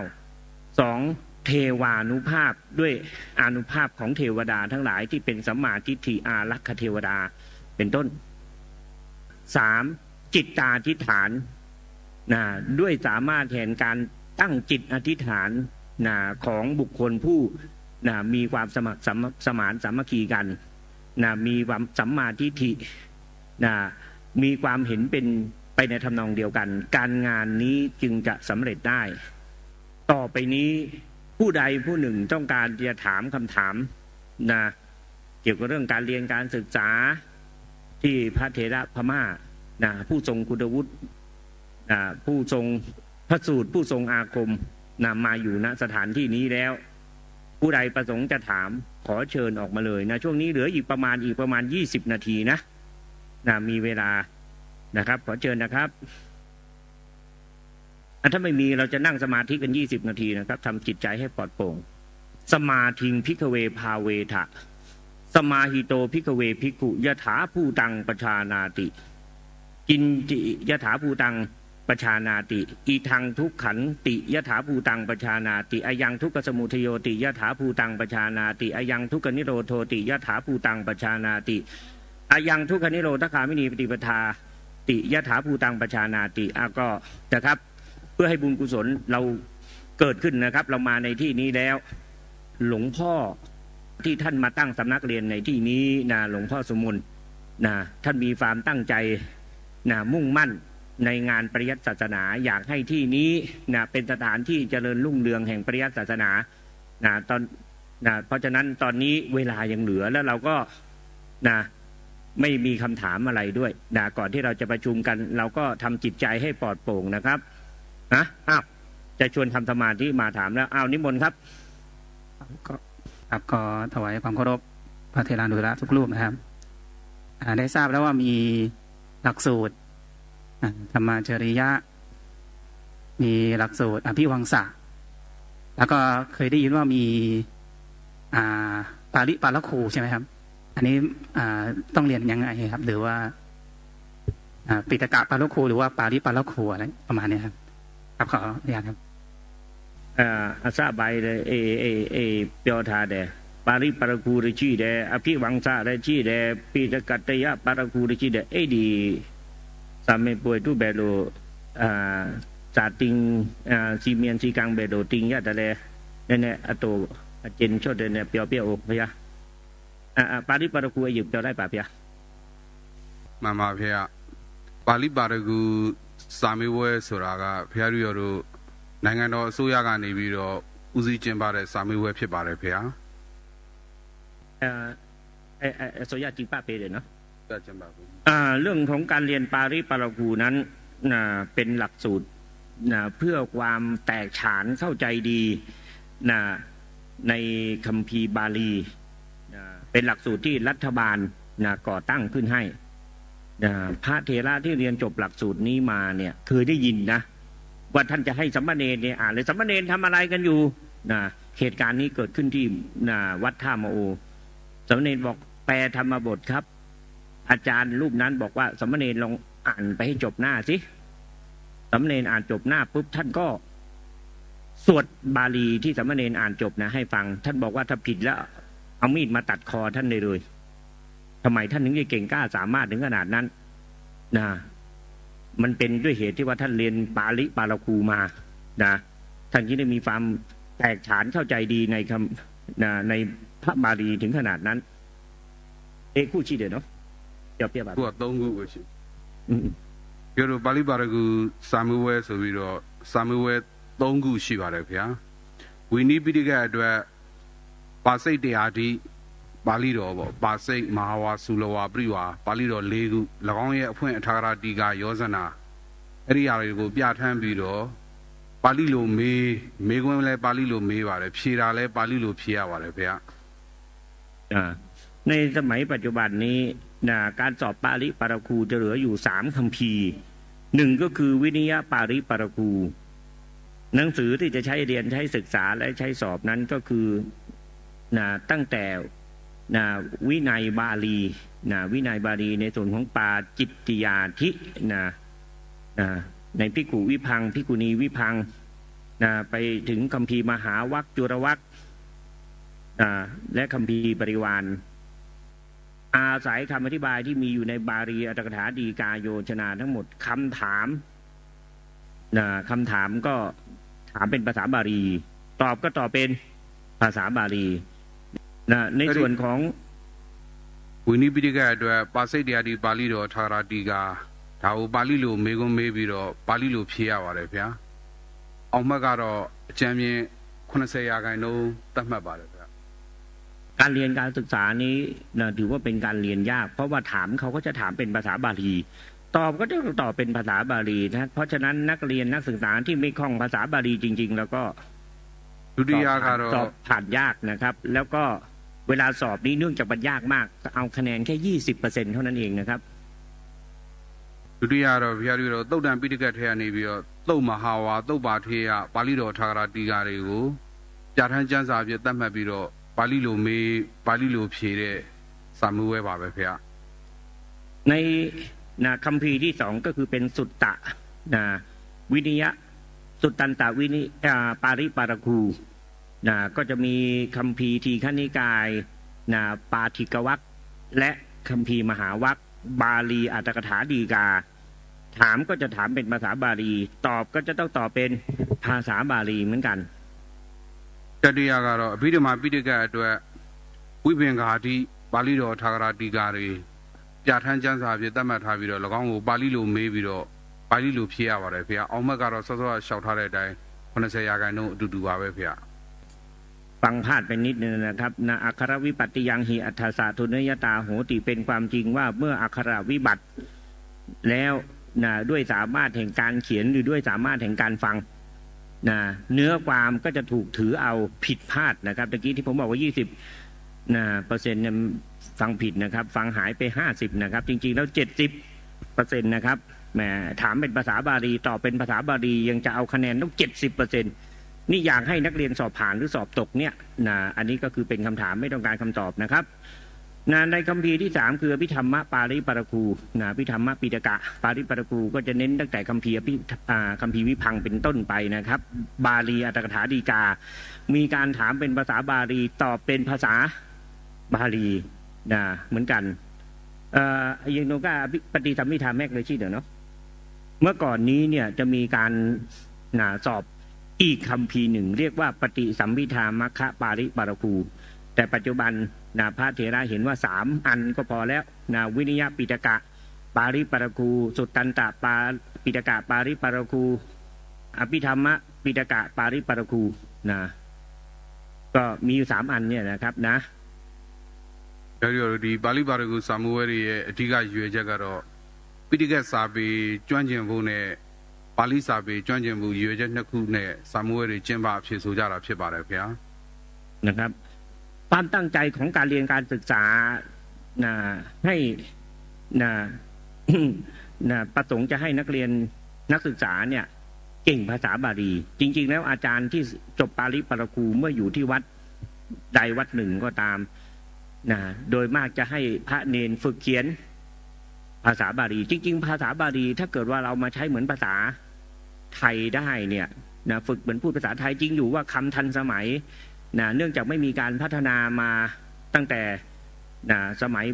2เทวานุภาพด้วยอานุภาพของเทวดาทั้งหลายที่เป็นสัมมาทิฏฐิอารักขเทวดาเป็นต้น3จิตตาธิษฐานด้วยสามารถเห็นการตั้งจิตอธิษฐานของบุคคลผู้มีความสมานสามัคคีกันมีความสัมมาทิฏฐิมีความเห็นเป็นไปในทำนองเดียวกันการงานนี้จึงจะสำเร็จได้ต่อไปนี้ผู้ใดผู้หนึ่งต้องการจะถามคำถามเกี่ยวกับเรื่องการเรียนการศึกษาที่พระเถระพม่าผู้ทรงคุณวุฒิผู้ทรงพระสูตรผู้ทรงอาคมมาอยู่ณสถานที่นี้แล้วผู้ใดประสงค์จะถามขอเชิญออกมาเลยช่วงนี้เหลืออีกประมาณ20 นาทีมีเวลานะครับขอเชิญนะครับถ้าไม่มีเราจะนั่งสมาธิกัน20 นาทีนะครับทำจิตใจให้ปลอดโปร่งสมาธิงภิกขเวภาเวทะสมาหิโตภิกขเวภิกขุยถาภูตังปชานาติกินจิยถาภูตังปชานาติอีทังทุกขันติยถาภูตังปชานาติอายังทุกขสมุทโยติยถาภูตังปชานาติอายังทุกขนิโรโธติยถาภูตังปชานาติอายังทุกขนิโรธคามินีปฏิปทาติยถาภูตังปชานาติก็นะครับเพื่อให้บุญกุศลเราเกิดขึ้นนะครับเรามาในที่นี้แล้วหลวงพ่อที่ท่านมาตั้งสำนักเรียนในที่นี้หลวงพ่อสมุนท่านมีความตั้งใจมุ่งมั่นในงานปริยัติศาสนาอยากให้ที่นี้เป็นสถานที่เจริญรุ่งเรืองแห่งปริยัติศาสนาเพราะฉะนั้นตอนนี้เวลายังเหลือแล้วเราก็ไม่มีคำถามอะไรด้วยก่อนที่เราจะประชุมกันเราก็ทำจิตใจให้ปลอดโปร่งนะครับจะชวนทำสมาธิมาถามแล้วนิมนต์ครับก็ถวายความเคารพพระเถรานุเถระทุกรูปนะครับได้ทราบแล้วว่ามีหลักสูตรธรรมจริยะมีหลักสูตรอภิวังสะแล้วก็เคยได้ยินว่ามีปาริปาลคูใช่ไหมครับอันนี้ต้องเรียนยังไงครับหรือว่าปิฎกปาลคูหรือว่าปาริปาลคูอะไรประมาณนี้ครับขออนุญาตครับอาซาใบเลยเปียวทาเดปาริปาลคูริชีเดอภิวังสะริชีเดปิฎกตยะปาลคูริชีเดดีสามเมป่วยทุเบโลจาติงซีเมียนซีกังเบโลติงยะตะเลเนี่ยอโตเจนชดเนี่ยเปียวเปียวอกพยาปาริปาลคูอยู่เปียวได้ป่ะพยามาพยาปาริปาลคูสามีเวสุรากาพยาริโยรุနိုင်ငံတော်အစိုးရကနေပြီးတော့ဦးစီးကျင်းပတဲ့စာမေးပွဲဖြစ်ပါတယ်ဖေ။โซยาจิปะเปเลยเนาะကျင်းပဘူးเรื่องของการเรียนปาริปาลคูนั้นเป็นหลักสูตรเพื่อความแตกฉานเข้าใจดีในคัมภีร์บาลีเป็นหลักสูตรที่รัฐบาลก่อตั้งขึ้นให้พระเถระที่เรียนจบหลักสูตรนี้มาเนี่ยเคยได้ยินนะว่าท่านจะให้สัมมาเนรเนี่ยเลยสัมมาเนรทำอะไรกันอยู่เหตุการณ์นี้เกิดขึ้นที่วัดท่ามะโอสัมมาเนรบอกแปลธรรมบทครับอาจารย์รูปนั้นบอกว่าสัมมาเนรลองอ่านไปให้จบหน้าสิสัมมาเนรอ่านจบหน้าปุ๊บท่านก็สวดบาลีที่สัมมาเนรอ่านจบให้ฟังท่านบอกว่าถ้าผิดแล้วเอามีดมาตัดคอท่านเลยทำไมท่านถึงจะเก่งกล้าสามารถถึงขนาดนั้นมันเป็นด้วยเหตุที่ว่าท่านเรียนปาริปาลคูมาท่านที่ได้มีความแตกฉานเข้าใจดีในคำในพระบาลีถึงขนาดนั้นคู่ชีเดียวเนาะเปรียบแบบคู่ต้องคู่ชีပြောတော့ပါဠိပါရဂူစာမေးပွဲဆိုပြီးတော့စာမေးပွဲ3ခုရှိပါတယ်ခင်ဗျာဝိနည်းပိဋကအတွက်ပါစိတ်တရားတိပါဠိတော်ပေါ့ပါစိတ်မဟာဝါစုလဝါပရိဝါပါဠိတော်၄ခု၎င်းရဲ့အဖွင့်အထာဂရတိကယောဇနာအဲ့ဒီအရာတွေကိုပြဋ္ဌာန်းပြီးတော့ပါဠိလိုမေးခွန်းလဲပါဠိလိုမေးပါတယ်ဖြေတာလဲပါဠိလိုဖြေရပါတယ်ခင်ဗျာในสมัยปัจจุบันนี้การสอบปาริปาลคูจะเหลืออยู่3คัมภีร์1ก็คือวินิยปาริปาลคูหนังสือที่จะใช้เรียนใช้ศึกษาและใช้สอบนั้นก็คือตั้งแต่ นะวินัยบาลีนะวินัยบาลีในส่วนของปาจิตติยาธินะในภิกขุวิพังภิกขุณีวิพังนะไปถึงคัมภีร์มหาวรรคจุรวรรคและคัมภีร์ปริวารอาศัยคำอธิบายที่มีอยู่ในบาลีอัตถกถาฎีกาโยชนาทั้งหมดคำถามก็ถามเป็นภาษาบาลีตอบก็ตอบเป็นภาษาบาลีในส่วนของဝိနည်းပိဋကအတွက်ပါစိတ်တရားဒီပါဠိတော်ထာဂရတိကဒါကိုပါဠိလိုမေးခွန်းမေးပြီးတော့ပါဠိလိုဖြေရပါတယ်ဗျာအောင်မှတ်ကတော့အကျဉ်းပြင်း80%သတ်မှတ်ပါတယ်ဗျာการเรียนการศึกษานี้ถือว่าเป็นการเรียนยากเพราะว่าถามเขาก็จะถามเป็นภาษาบาลีตอบก็จะตอบเป็นภาษาบาลีนะเพราะฉะนั้นนักเรียนนักศึกษาที่ไม่คล่องภาษาบาลีจริงๆแล้วก็สอบผ่านยากนะครับแล้วก็เวลาสอบนี้เนื่องจากมันยากมากเอาคะแนนแค่ 20% เท่านั้นเองนะครับဒုတိယတော့ဘုရားတို့သုတ်တံပိဋကထဲကနေပြီးတော့သုတ်မဟာဝါသုတ်ပါထေယပါဠိတော်ထာဂရတိကာတွေကိုပြဋ္ဌာန်းကျမ်းစာပြသတ်မှတ်ပြီးတော့ပါဠိလိုမေးပါဠိလိုဖြေတဲ့စာမေးပွဲပါပဲဗျာในคัมภีร์ที่2ก็คือเป็นสุตตะวินิยะสุตตันตวินิปาริปารคูก็จะมีคัมภีร์ทีฆนิกายปาฐิกวรรคและคัมภีร์มหาวรรคบาลีอัตถกถาฎีกาถามก็จะถามเป็นภาษาบาลีตอบก็จะต้องตอบเป็นภาษาบาลีเหมือนกันတတိယကတော့အဘိဓမ္မာပိဋကအတွက်ဝိပင်္ဂါတိပါဠိတော်ထာဂရတိကာတွေပြဋ္ဌာန်းကျမ်းစာပြသတ်မှတ်ထားပြီးတော့၎င်းကိုပါဠိလိုမေးပြီးတော့ပါဠိလိုဖြေရပါတယ်ဗျာအောင်မှတ်ကတော့စောစောလျှောက်ထားတဲ့အတိုင်း80%အတူတူပါပဲဗျာฟังพลาดไปนิดนึงนะครับอักขรวิปัตติยังหิอัฏฐสาทุนยตาโหติเป็นความจริงว่าเมื่ออักขรวิบัติแล้วด้วยสามารถแห่งการเขียนหรือด้วยสามารถแห่งการฟังเนื้อความก็จะถูกถือเอาผิดพลาดนะครับตะกี้ที่ผมบอกว่า20%เนี่ยฟังผิดนะครับฟังหายไป50นะครับจริงๆแล้ว70%นะครับแหมถามเป็นภาษาบาลีตอบเป็นภาษาบาลียังจะเอาคะแนนต้อง70%นี่อยากให้นักเรียนสอบผ่านหรือสอบตกเนี่ยอันนี้ก็คือเป็นคำถามไม่ต้องการคำตอบนะครับในคัมภีร์ที่3คืออภิธรรมปาริปารคูอภิธรรมปิฎกะปาริปารคูก็จะเน้นตั้งแต่คัมภีร์วิพังค์เป็นต้นไปนะครับบาลีอัตถกถาฎีกามีการถามเป็นภาษาบาลีตอบเป็นภาษาบาลีเหมือนกันยังโนกาปฏิสัมมิธาแมกเลยชื่อเดี๋ยวเนาะเมื่อก่อนนี้เนี่ยจะมีการสอบอีกคัมภีร์หนึ่งเรียกว่าปฏิสัมมิธามัคคะปาริปารคูแต่ปัจจุบันพระเถระเห็นว่า3อันก็พอแล้ววินิยปิฎกะปาริปารคูสุตตันตปาปิฎกะปาริปารคูอภิธรรมปิฎกะปาริปารคูก็มีอยู่3อันเนี่ยนะครับဒီပါဠိပါရဂုစာမေးပွဲရဲ့အဓိကရွေချက်ကတော့ပိဋကစာပေကျွမ်းကျင်ဖို့နဲ့ပါဠိစာပေကျွမ်းကျင်မှုရွေချက်2ခုနဲ့စာမေးပွဲတွေကျင်းပအဖြစ်ဆိုကြတာဖြစ်ပါတယ်ဗျာนะครับความตั้งใจของการเรียนการศึกษาให้ประสงค์จะให้นักเรียนนักศึกษาเนี่ยเก่งภาษาบาลีจริงๆแล้วอาจารย์ที่จบปาริปารคูเมื่ออยู่ที่วัดใดวัดหนึ่งก็ตามโดยมากจะให้พระเนนฝึกเขียนภาษาบาลีจริงๆภาษาบาลีถ้าเกิดว่าเรามาใช้เหมือนภาษาไทยได้เนี่ยฝึกเหมือนพูดภาษาไทยจริงอยู่ว่าคำทันสมัยเนื่องจากไม่มีการพัฒนามาตั้งแต่สมัย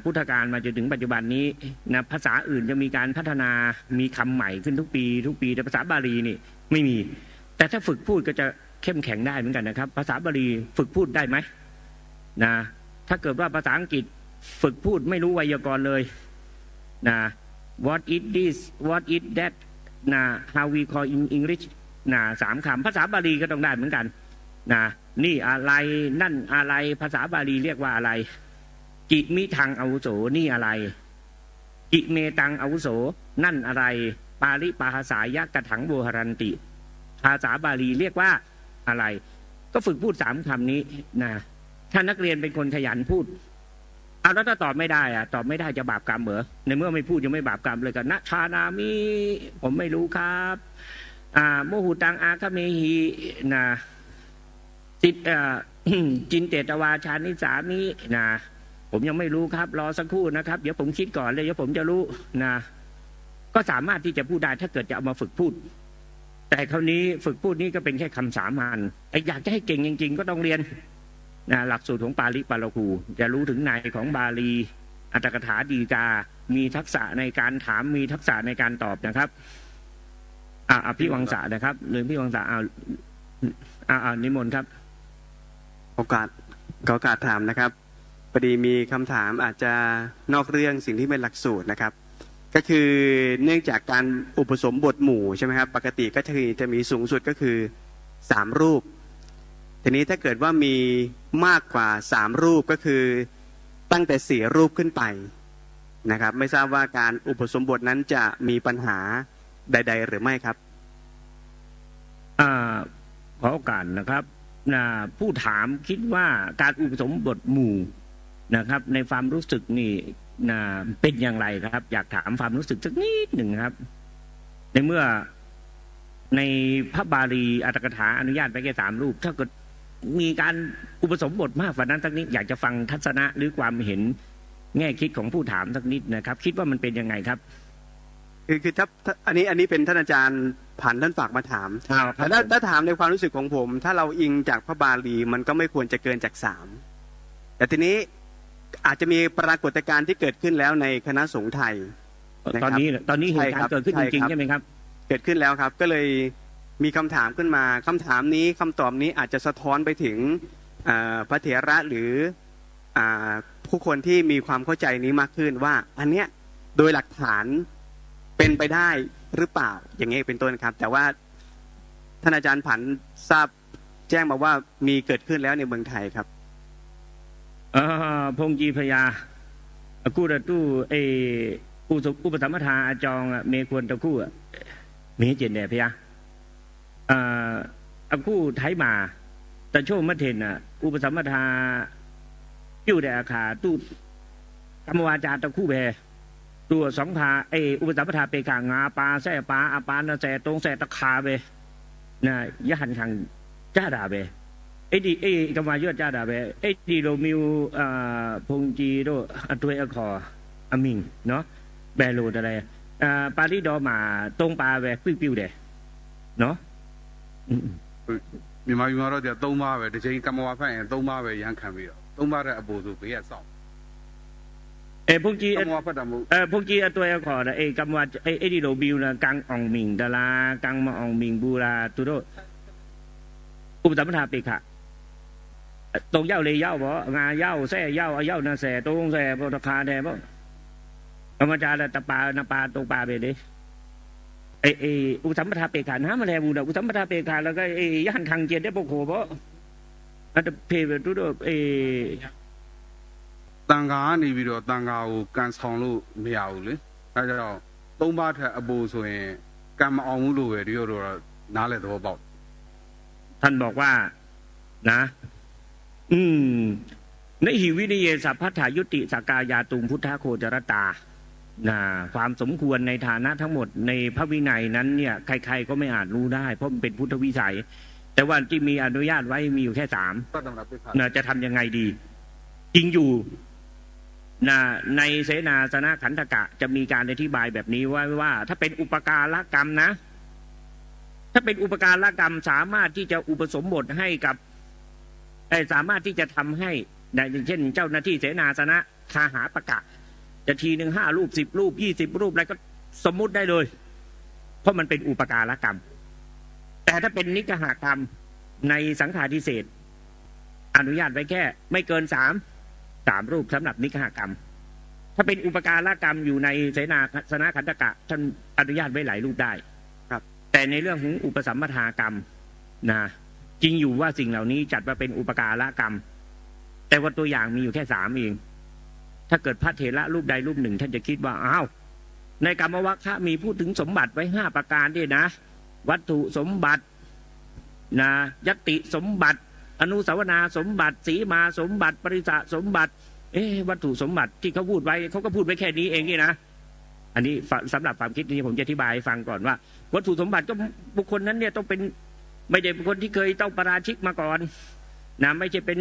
พุทธกาลมาจนถึงปัจจุบันนี้ภาษาอื่นจะมีการพัฒนามีคำใหม่ขึ้นทุกปีแต่ภาษาบาลีนี่ไม่มีแต่ถ้าฝึกพูดก็จะเข้มแข็งได้เหมือนกันนะครับภาษาบาลีฝึกพูดได้ไหมถ้าเกิดว่าภาษาอังกฤษฝึกพูดไม่รู้ไวยากรณ์เลยwhat is this what is that how we call in English 3 คำภาษาบาลีก็ต้องได้เหมือนกันนี่อะไรนั่นอะไรภาษาบาลีเรียกว่าอะไรกิมิทังอาวุโสนี่อะไรกิเมตังอาวุโสนั่นอะไรปาริปาหาสายะกะถังโวหรันติภาษาบาลีเรียกว่าอะไรก็ฝึกพูด3 คำนี้ถ้านักเรียนเป็นคนขยันพูดแล้วถ้าตอบไม่ได้ตอบไม่ได้จะบาปกรรมเหรอในเมื่อไม่พูดยังไม่บาปกรรมเลยกันนะชานามิผมไม่รู้ครับโมหุตังอาคเมหี ติดจินเตตวาชานิสามินะผมยังไม่รู้ครับรอสักครู่นะครับเดี๋ยวผมคิดก่อนเลยเดี๋ยวผมจะรู้นะก็สามารถที่จะพูดได้ถ้าเกิดจะเอามาฝึกพูดแต่คราวนี้ฝึกพูดนี้ก็เป็นแค่คำสามัญอยากจะให้เก่งจริงๆก็ต้องเรียนนะหลักสูตรของปาลิปาลคูจะรู้ถึงในของบาลีอัตถกถาดีกามีทักษะในการถามมีทักษะในการตอบนะครับพี่วังสะนะครับหรือพี่วังสะนิมนต์ครับโอกาสถามนะครับพอดีมีคำถามอาจจะนอกเรื่องสิ่งที่เป็นหลักสูตรนะครับก็คือเนื่องจากการอุปสมบทหมู่ใช่ไหมครับปกติก็จะมีสูงสุดก็คือ3รูปทีนี้ถ้าเกิดว่ามีมากกว่า3รูปก็คือตั้งแต่4รูปขึ้นไปนะครับไม่ทราบว่าการอุปสมบทนั้นจะมีปัญหาใดๆหรือไม่ครับขอโอกาสนะครับผู้ถามคิดว่าการอุปสมบทหมู่นะครับในความรู้สึกนี่เป็นอย่างไรครับอยากถามความรู้สึกสักนิดหนึ่งครับในเมื่อในพระบาลีอัตถกถาอนุญาตไปแค่3รูปถ้าเกิดมีการอุปสมบทมากกว่านั้นสักนิดอยากจะฟังทัศนะหรือความเห็นแง่คิดของผู้ถามสักนิดนะครับคิดว่ามันเป็นยังไงครับคือถ้าอันนี้เป็นท่านอาจารย์ผ่านท่านฝากมาถามแต่ถ้าถามในความรู้สึกของผมถ้าเราอิงจากพระบาลีมันก็ไม่ควรจะเกินจาก3แต่ทีนี้อาจจะมีปรากฏการณ์ที่เกิดขึ้นแล้วในคณะสงฆ์ไทยตอนนี้เหตุการณ์เกิดขึ้นจริงๆใช่ไหมครับเกิดขึ้นแล้วครับก็เลยมีคำถามขึ้นมาคำถามนี้คำตอบนี้อาจจะสะท้อนไปถึงพระเถระหรือผู้คนที่มีความเข้าใจนี้มากขึ้นว่าอันเนี้ยโดยหลักฐานเป็นไปได้หรือเปล่าอย่างนี้เป็นต้นครับแต่ว่าท่านอาจารย์ผันทราบแจ้งมาว่ามีเกิดขึ้นแล้วในเมืองไทยครับพงจีพยากู้ระตู้อุปสัมปทาอาจองเมควรตะคู่มีเจนแดพยากู้ไทยมาแต่โชว์มัทเทนอุปสัมปทาอยู่แดอาคาตู้กรรมวาจาตะคู่แบตัวสองพาอุปสัมปทาเปกางาปาแส่ปาอาปานาแส่ตรงแส่ตะคาเบนะยะหันขังจ้าดาเบกำมายอดจ้าดาเบดีโรมิวพงจีโรตัวคออามิงเนาะแบโลอะไรปาริดอมาตรงปาเบปิ้วเดเนาะမြန်မာပြည်မှာတော့3ပါးပဲတစ်ချိန်ကမ္မဝါဖတ်ရင်3ပါးပဲရန်ခံပြီးတော့3ပါးတဲ့အပေါ်ဆိုဘေးကစောင့်พงจีพงจีตัวขอนะกำว่ากำดีโรบิวนะกังอ่องมิงดารากังมาอ่องมิงบูราตุโรอุปสัมปทาเปกะตรงเย้าเลยเย้าบ่งาเย้าแส่เย้าเย้านาแส่ตรงแส่ตะคาแดบ่กรรมจารตะปานาปาตรงปาเบเดอุปสัมปทาเปกะน้ำมาแลบูดอุปสัมปทาเปกะแล้วก็ย่านคังเจนได้บ่โคบ่อัตเพเวตุโรတန်ခါကနေပြီးတော့တန်ခါကိုကန်ဆောင်လို့မရဘူးလေအဲဒါကြောင့်3ပါးထက်အပူဆိုရင်ကံမအောင်ဘူးလို့ပဲဒီလိုတော့နားလဲသဘောပေါက်ท่านบอกว่านะในหิวิริเยสัพพทายุติสากายาตุงพุทธโคจรตาความสมควรในฐานะทั้งหมดในพระวินัยนั้นเนี่ยใครๆก็ไม่อาจรู้ได้เพราะมันเป็นพุทธวิสัยแต่ว่าที่มีอนุญาตไว้มีอยู่แค่3จะทำยังไงดีจริงอยู่ในเสนาสนะขันธกะจะมีการอธิบายแบบนี้ว่าถ้าเป็นอุปการกรรมนะถ้าเป็นอุปการกรรมสามารถที่จะอุปสมบทให้กับสามารถที่จะทำให้อย่างเช่นเจ้าหน้าที่เสนาสนะคาหาประกะจะทีหนึ่ง5 รูป10 รูป20 รูปอะไรก็สมมุติได้เลยเพราะมันเป็นอุปการกรรมแต่ถ้าเป็นนิกหกรรมในสังฆาทิเศษอนุญาตไว้แค่ไม่เกิน3 รูปสำหรับนิกหกรรมถ้าเป็นอุปการกรรมอยู่ในเสนาสนะขันธกะท่านอนุญาตไว้หลายรูปได้ครับแต่ในเรื่องของอุปสัมปทากรรมนะจริงอยู่ว่าสิ่งเหล่านี้จัดว่าเป็นอุปการกรรมแต่ว่าตัวอย่างมีอยู่แค่3เองถ้าเกิดพระเถระรูปใดรูปหนึ่งท่านจะคิดว่าอ้าวในกรรมวรรคะมีพูดถึงสมบัติไว้5ประการด้วยนะวัตถุสมบัตินะยติสมบัติอนุสาวนาสมบัติสีมาสมบัติปริสะสมบัติวัตถุสมบัติที่เขาพูดไว้เขาก็พูดไว้แค่นี้เองนี่นะอันนี้สำหรับความคิดนี้ผมจะอธิบายให้ฟังก่อนว่าวัตถุสมบัติก็บุคคลนั้นเนี่ยต้องเป็นไม่ได้เป็นคนที่เคยต้องปราชิกมาก่อน นะไม่ใช่เป็น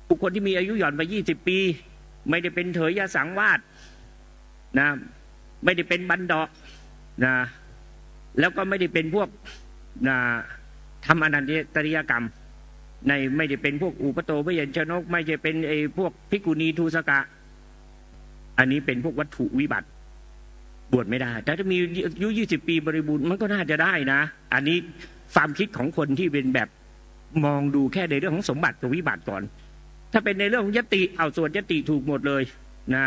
บุคคลที่มีอายุหย่อนไป20 ปี ไม่ได้เป็นเถรยสังวาสนะไม่ได้เป็นบันดานะแล้วก็ไม่ได้เป็นพวกนะทำอนันตริยกรรมไม่ได้เป็นพวกอุปโตพยัญชนกไม่ใช่เป็นพวกภิกขุณีทูสกะอันนี้เป็นพวกวัตถุวิบัติบวชไม่ได้แต่ถ้ามีอายุ20 ปีบริบูรณ์มันก็น่าจะได้นะอันนี้ความคิดของคนที่เป็นแบบมองดูแค่ในเรื่องของสมบัติกับวิบัติก่อนถ้าเป็นในเรื่องของยติเอาสวดยติถูกหมดเลยนะ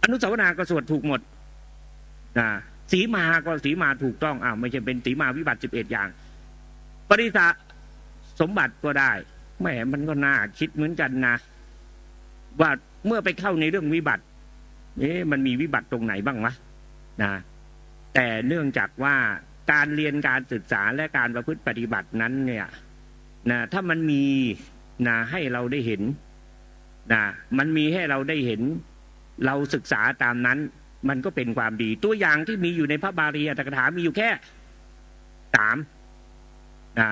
อนุสาวนาก็สวดถูกหมดนะสีมาก็สีมาถูกต้องไม่ใช่เป็นสีมาวิบัติ11 อย่างปริสะสมบัติก็ได้แหมมันก็น่าคิดเหมือนกันนะว่าเมื่อไปเข้าในเรื่องวิบัติมันมีวิบัติตรงไหนบ้างวะนะแต่เนื่องจากว่าการเรียนการศึกษาและการประพฤติปฏิบัตินั้นเนี่ยนะถ้ามันมีนะให้เราได้เห็นนะมันมีให้เราได้เห็นเราศึกษาตามนั้นมันก็เป็นความดีตัวอย่างที่มีอยู่ในพระบาลีอัตถกถามีอยู่แค่3นะ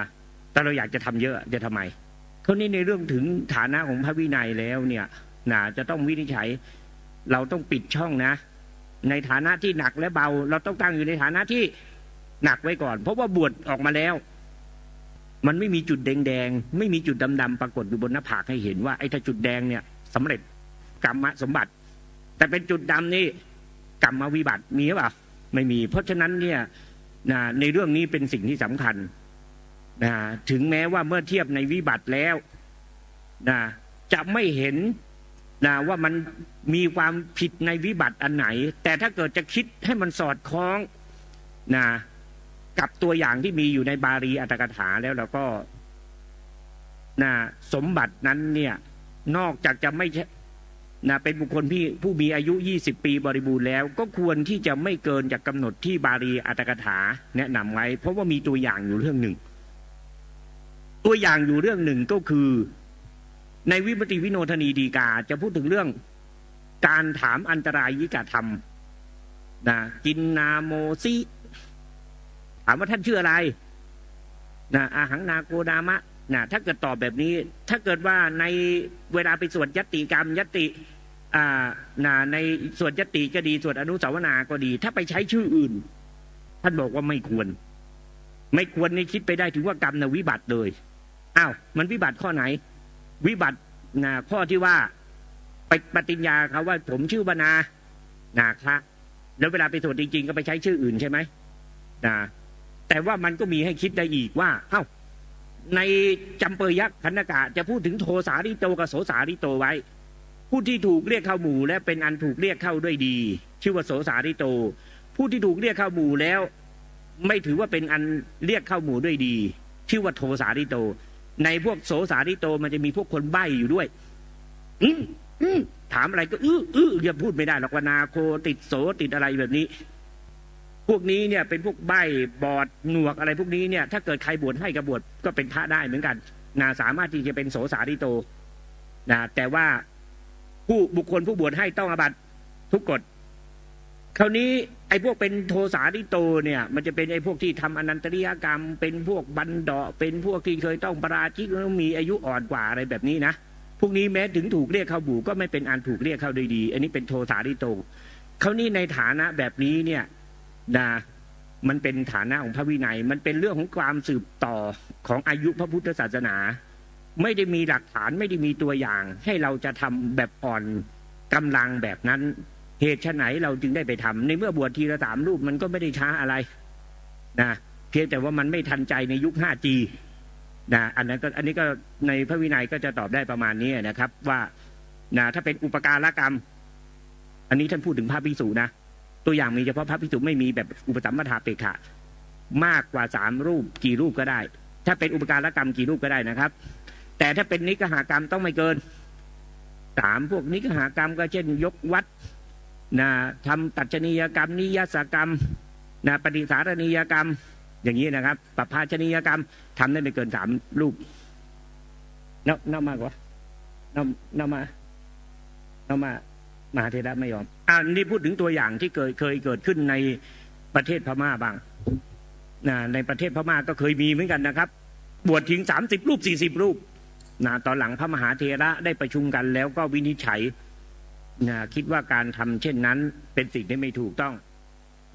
แต่เราอยากจะทำเยอะจะทำไมเขานี่ในเรื่องถึงฐานะของพระวินัยแล้วเนี่ยนะจะต้องวินิจฉัยเราต้องปิดช่องนะในฐานะที่หนักและเบาเราต้องตั้งอยู่ในฐานะที่หนักไว้ก่อนเพราะว่าบวชออกมาแล้วมันไม่มีจุดแดงๆไม่มีจุดดำๆปรากฏอยู่บนหน้าผากให้เห็นว่าถ้าจุดแดงเนี่ยสำเร็จกรรมสมบัติแต่เป็นจุดดำนี่กรรมวิบัติมีหรือเปล่าไม่มีเพราะฉะนั้นเนี่ยในเรื่องนี้เป็นสิ่งที่สำคัญถึงแม้ว่าเมื่อเทียบในวิบัติแล้วจะไม่เห็นว่ามันมีความผิดในวิบัติอันไหนแต่ถ้าเกิดจะคิดให้มันสอดคล้องกับตัวอย่างที่มีอยู่ในบาลีอัตถกถาแล้วเราก็สมบัตินั้นเนี่ยนอกจากจะไม่เป็นบุคคลผู้มีอายุ20 ปีบริบูรณ์แล้วก็ควรที่จะไม่เกินจากกำหนดที่บาลีอัตถกถาแนะนำไว้เพราะว่ามีตัวอย่างอยู่เรื่องหนึ่งตัวอย่างอยู่เรื่องหนึ่งก็คือในวิปติวิโนทนีฎีกาจะพูดถึงเรื่องการถามอันตรายิกธรรมกินนาโมซิถามว่าท่านชื่ออะไรอาหังนาโกดามะถ้าเกิดตอบแบบนี้ถ้าเกิดว่าในเวลาไปสวดยติกรรมยติในสวดยติก็ดีสวดอนุสาวนาก็ดีถ้าไปใช้ชื่ออื่นท่านบอกว่าไม่ควรนี่คิดไปได้ถึงว่ากรรมวิบัติเลยมันวิบัติข้อไหนวิบัติข้อที่ว่าไปปฏิญญาเขาว่าผมชื่อวนาคะแล้วเวลาไปสวดจริงๆก็ไปใช้ชื่ออื่นใช่ไหมแต่ว่ามันก็มีให้คิดได้อีกว่าในจำเปยยักษ์ขันธกะจะพูดถึงโทสาริโตกับโสสาริโตไว้ผู้ที่ถูกเรียกเข้าหมู่และเป็นอันถูกเรียกเข้าด้วยดีชื่อว่าโสสาริโตผู้ที่ถูกเรียกเข้าหมู่แล้วไม่ถือว่าเป็นอันเรียกเข้าหมู่ด้วยดีชื่อว่าโทสาริโตในพวกโสสาริโตมันจะมีพวกคนใบ้อยู่ด้วยถามอะไรก็อย่าพูดไม่ได้หรอกว่านาโคติดโสติดอะไรแบบนี้พวกนี้เนี่ยเป็นพวกใบ้บอดหนวกอะไรพวกนี้เนี่ยถ้าเกิดใครบวชให้กับบวชก็เป็นพระได้เหมือนกันสามารถที่จะเป็นโสสาริโตแต่ว่าบุคคลผู้บวชให้ต้องอาบัติทุกกฎคราวนี้ไอ้พวกเป็นโทสาริโตเนี่ยมันจะเป็นไอ้พวกที่ทำอนันตริยกรรมเป็นพวกบันดาเป็นพวกที่เคยต้องปราชิกแล้วมีอายุอ่อนกว่าอะไรแบบนี้นะพวกนี้แม้ถึงถูกเรียกเข้าหมู่ก็ไม่เป็นอันถูกเรียกเข้าโดยดีอันนี้เป็นโทสาริโตคราวนี้ในฐานะแบบนี้เนี่ยมันเป็นฐานะของพระวินัยมันเป็นเรื่องของความสืบต่อของอายุพระพุทธศาสนาไม่ได้มีหลักฐานไม่ได้มีตัวอย่างให้เราจะทำแบบอ่อนกำลังแบบนั้นเหตุไฉนเราจึงได้ไปทำในเมื่อบวชทีละ3 รูปมันก็ไม่ได้ช้าอะไรเพียงแต่ว่ามันไม่ทันใจในยุค 5G อันนี้ก็ในพระวินัยก็จะตอบได้ประมาณนี้นะครับว่าถ้าเป็นอุปการกรรมอันนี้ท่านพูดถึงพระภิกษุนะตัวอย่างมีเฉพาะพระภิกษุไม่มีแบบอุปสัมปทาเปกขะมากกว่า3 รูปกี่รูปก็ได้ถ้าเป็นอุปการกรรมกี่รูปก็ได้นะครับแต่ถ้าเป็นนิกหากรรมต้องไม่เกิน3พวกนิกหากรรมก็เช่นยกวัดทำตัชนียกรรมนิยสกรรมปฏิสารณียกรรมอย่างนี้นะครับปภาชนียกรรมทำได้ไม่เกิน3 รูปน้ามากกว่าน้ามามหาเถระไม่ยอมนี่พูดถึงตัวอย่างที่เคยเกิดขึ้นในประเทศพม่าบ้างในประเทศพม่าก็เคยมีเหมือนกันนะครับ บวชถึง30 รูป40 รูปนะตอนหลังพระมหาเถระได้ประชุมกันแล้วก็วินิจฉัยนะคิดว่าการทำเช่นนั้นเป็นสิ่งที่ไม่ถูกต้อง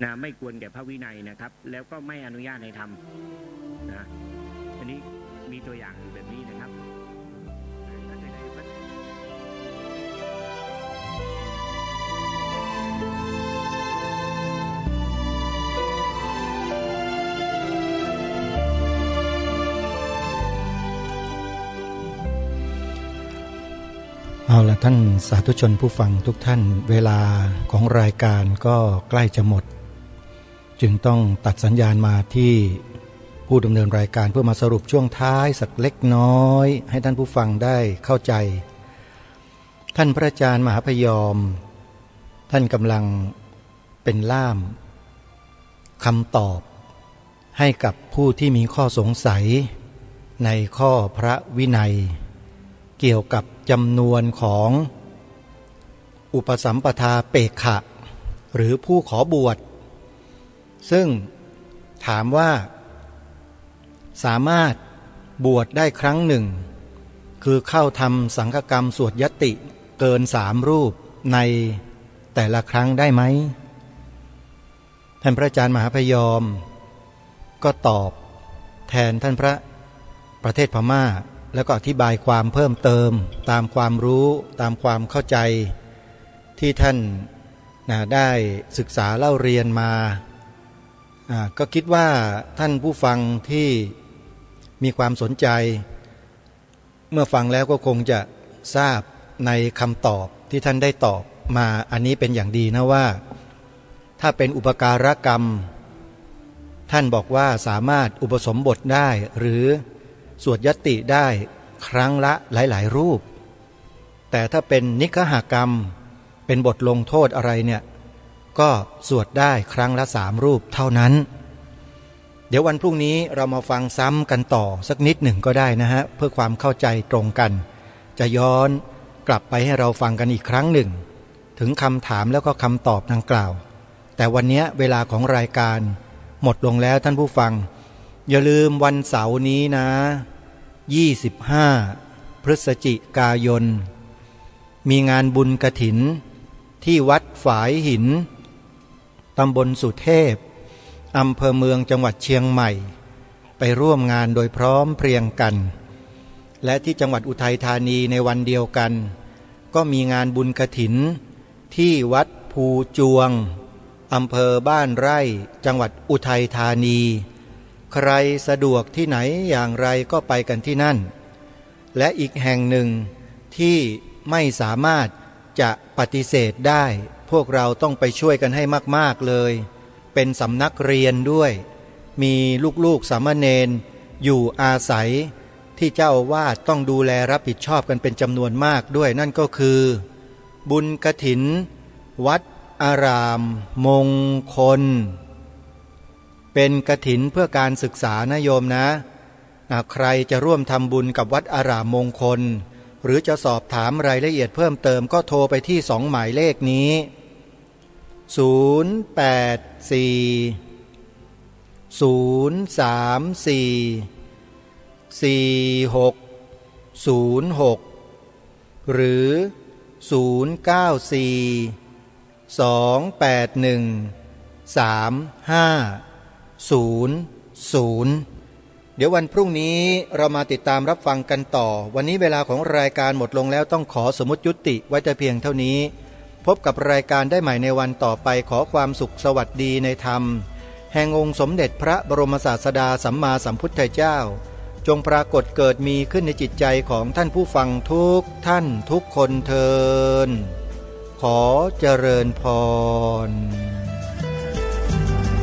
นะไม่ควรแก่พระวินัยนะครับแล้วก็ไม่อนุญาตให้ทำนะอันนี้มีตัวอย่างแบบนี้นะครับเอาละท่านสาธุชนผู้ฟังทุกท่านเวลาของรายการก็ใกล้จะหมดจึงต้องตัดสัญญาณมาที่ผู้ดำเนินรายการเพื่อมาสรุปช่วงท้ายสักเล็กน้อยให้ท่านผู้ฟังได้เข้าใจท่านพระอาจารย์มหาพยอมท่านกำลังเป็นล่ามคำตอบให้กับผู้ที่มีข้อสงสัยในข้อพระวินัยเกี่ยวกับจำนวนของอุปสัมปทาเปกขะหรือผู้ขอบวชซึ่งถามว่าสามารถบวชได้ครั้งหนึ่งคือเข้าทำสังฆกรรมสวดยติเกิน3 รูปในแต่ละครั้งได้ไหมท่านพระอาจารย์มหาพยอมก็ตอบแทนท่านพระประเทศพม่าแล้วก็อธิบายความเพิ่มเติมตามความรู้ตามความเข้าใจที่ท่านได้ศึกษาเล่าเรียนมาก็คิดว่าท่านผู้ฟังที่มีความสนใจเมื่อฟังแล้วก็คงจะทราบในคำตอบที่ท่านได้ตอบมาอันนี้เป็นอย่างดีนะว่าถ้าเป็นอุปการกรรมท่านบอกว่าสามารถอุปสมบทได้หรือสวดยติได้ครั้งละหลายๆรูปแต่ถ้าเป็นนิคหกรรมเป็นบทลงโทษอะไรเนี่ยก็สวดได้ครั้งละ3 รูปเท่านั้นเดี๋ยววันพรุ่งนี้เรามาฟังซ้ำกันต่อสักนิดหนึ่งก็ได้นะฮะเพื่อความเข้าใจตรงกันจะย้อนกลับไปให้เราฟังกันอีกครั้งหนึ่งถึงคำถามแล้วก็คำตอบดังกล่าวแต่วันนี้เวลาของรายการหมดลงแล้วท่านผู้ฟังอย่าลืมวันเสาร์นี้นะ25 พฤศจิกายนมีงานบุญกฐินที่วัดฝายหินตำบลสุเทพอำเภอเมืองจังหวัดเชียงใหม่ไปร่วมงานโดยพร้อมเพรียงกันและที่จังหวัดอุทัยธานีในวันเดียวกันก็มีงานบุญกฐินที่วัดภูจวงอำเภอบ้านไร่จังหวัดอุทัยธานีใครสะดวกที่ไหนอย่างไรก็ไปกันที่นั่นและอีกแห่งหนึ่งที่ไม่สามารถจะปฏิเสธได้พวกเราต้องไปช่วยกันให้มากๆเลยเป็นสำนักเรียนด้วยมีลูกๆสามเณรอยู่อาศัยที่เจ้าอาวาสต้องดูแลรับผิดชอบกันเป็นจำนวนมากด้วยนั่นก็คือบุญกฐินวัดอารามมงคลเป็นกฐินเพื่อการศึกษานะโยมนะใครจะร่วมทำบุญกับวัดอารามมงคลหรือจะสอบถามรายละเอียดเพิ่มเติมก็โทรไปที่2 หมายเลขนี้084 034 4606หรือ094 281 3500เดี๋ยววันพรุ่งนี้เรามาติดตามรับฟังกันต่อวันนี้เวลาของรายการหมดลงแล้วต้องขอสมมุติยุติไว้แต่เพียงเท่านี้พบกับรายการได้ใหม่ในวันต่อไปขอความสุขสวัสดีในธรรมแห่งองค์สมเด็จพระบรมศาสดาสัมมาสัมพุทธเจ้าจงปรากฏเกิดมีขึ้นในจิตใจของท่านผู้ฟังทุกท่านทุกคนเทอญขอเจริญพร